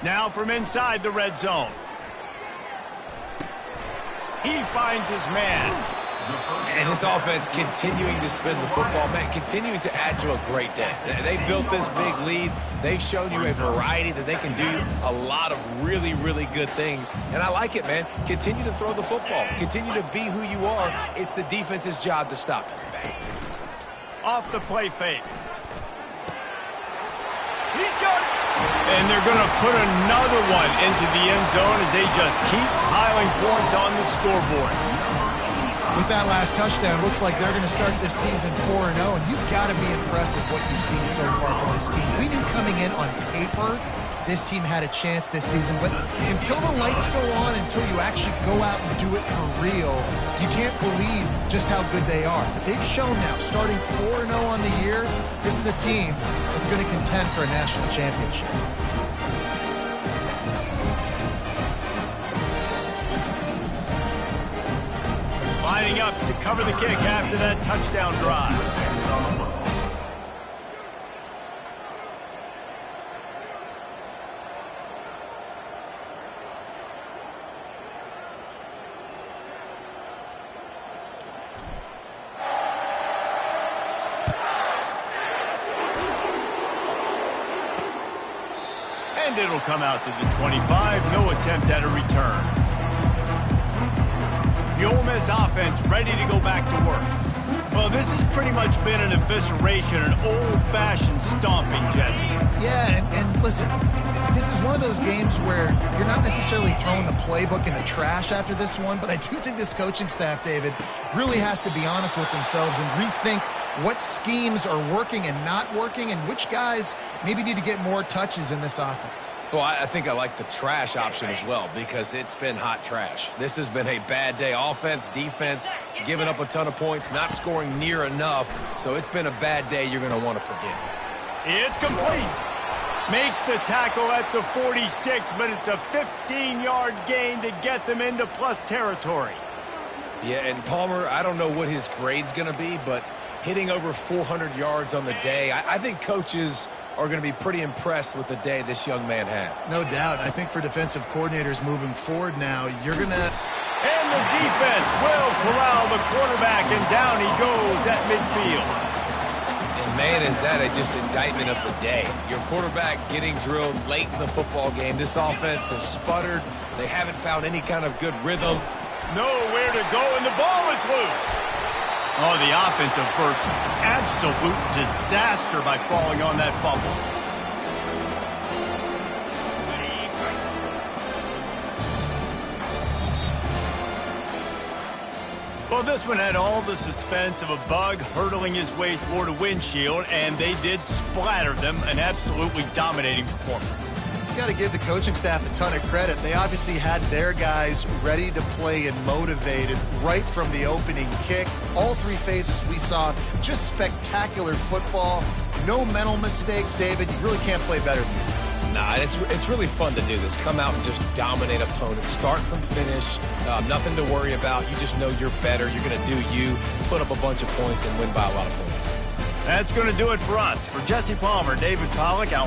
Now from inside the red zone. He finds his man. And this offense continuing to spin the football, man, continuing to add to a great day. They built this big lead. They've shown you a variety that they can do a lot of really, really good things. And I like it, man. Continue to throw the football. Continue to be who you are. It's the defense's job to stop it. Off the play fake. He's got it. And they're going to put another one into the end zone as they just keep piling points on the scoreboard. With that last touchdown, looks like they're going to start this season 4-0, and you've got to be impressed with what you've seen so far from this team. We knew coming in on paper this team had a chance this season, but until the lights go on, until you actually go out and do it for real, you can't believe just how good they are. But they've shown now, starting 4-0 on the year, this is a team that's going to contend for a national championship. Lining up to cover the kick after that touchdown drive. And it'll come out to the 25. No attempt at a return. The Ole Miss offense ready to go back to work. Well, this has pretty much been an evisceration, an old-fashioned stomping, Jesse. Yeah, and listen, this is one of those games where you're not necessarily throwing the playbook in the trash after this one, but I do think this coaching staff, David, really has to be honest with themselves and rethink what schemes are working and not working and which guys maybe need to get more touches in this offense. Well, I think I like the trash option as well because it's been hot trash. This has been a bad day. Offense, defense, giving up a ton of points, not scoring near enough. So it's been a bad day you're going to want to forget. It's complete. Makes the tackle at the 46, but it's a 15-yard gain to get them into plus territory. Yeah, and Palmer, I don't know what his grade's going to be, but hitting over 400 yards on the day, I think coaches are going to be pretty impressed with the day this young man had. No doubt. I think for defensive coordinators moving forward now, you're going to... And the defense will corral the quarterback, and down he goes at midfield. And man, is that just indictment of the day. Your quarterback getting drilled late in the football game. This offense has sputtered. They haven't found any kind of good rhythm. Nowhere to go, and the ball is loose. Oh, the offense averts absolute disaster by falling on that fumble. Well, this one had all the suspense of a bug hurtling his way toward a windshield, and they did splatter them, an absolutely dominating performance. You got to give the coaching staff a ton of credit. They obviously had their guys ready to play and motivated right from the opening kick. All three phases we saw, just spectacular football. No mental mistakes, David. You really can't play better than that. Nah, it's really fun to do this. Come out and just dominate opponents. Start from finish. Nothing to worry about. You just know you're better. You're going to do you, put up a bunch of points, and win by a lot of points. That's going to do it for us. For Jesse Palmer, David Pollack, our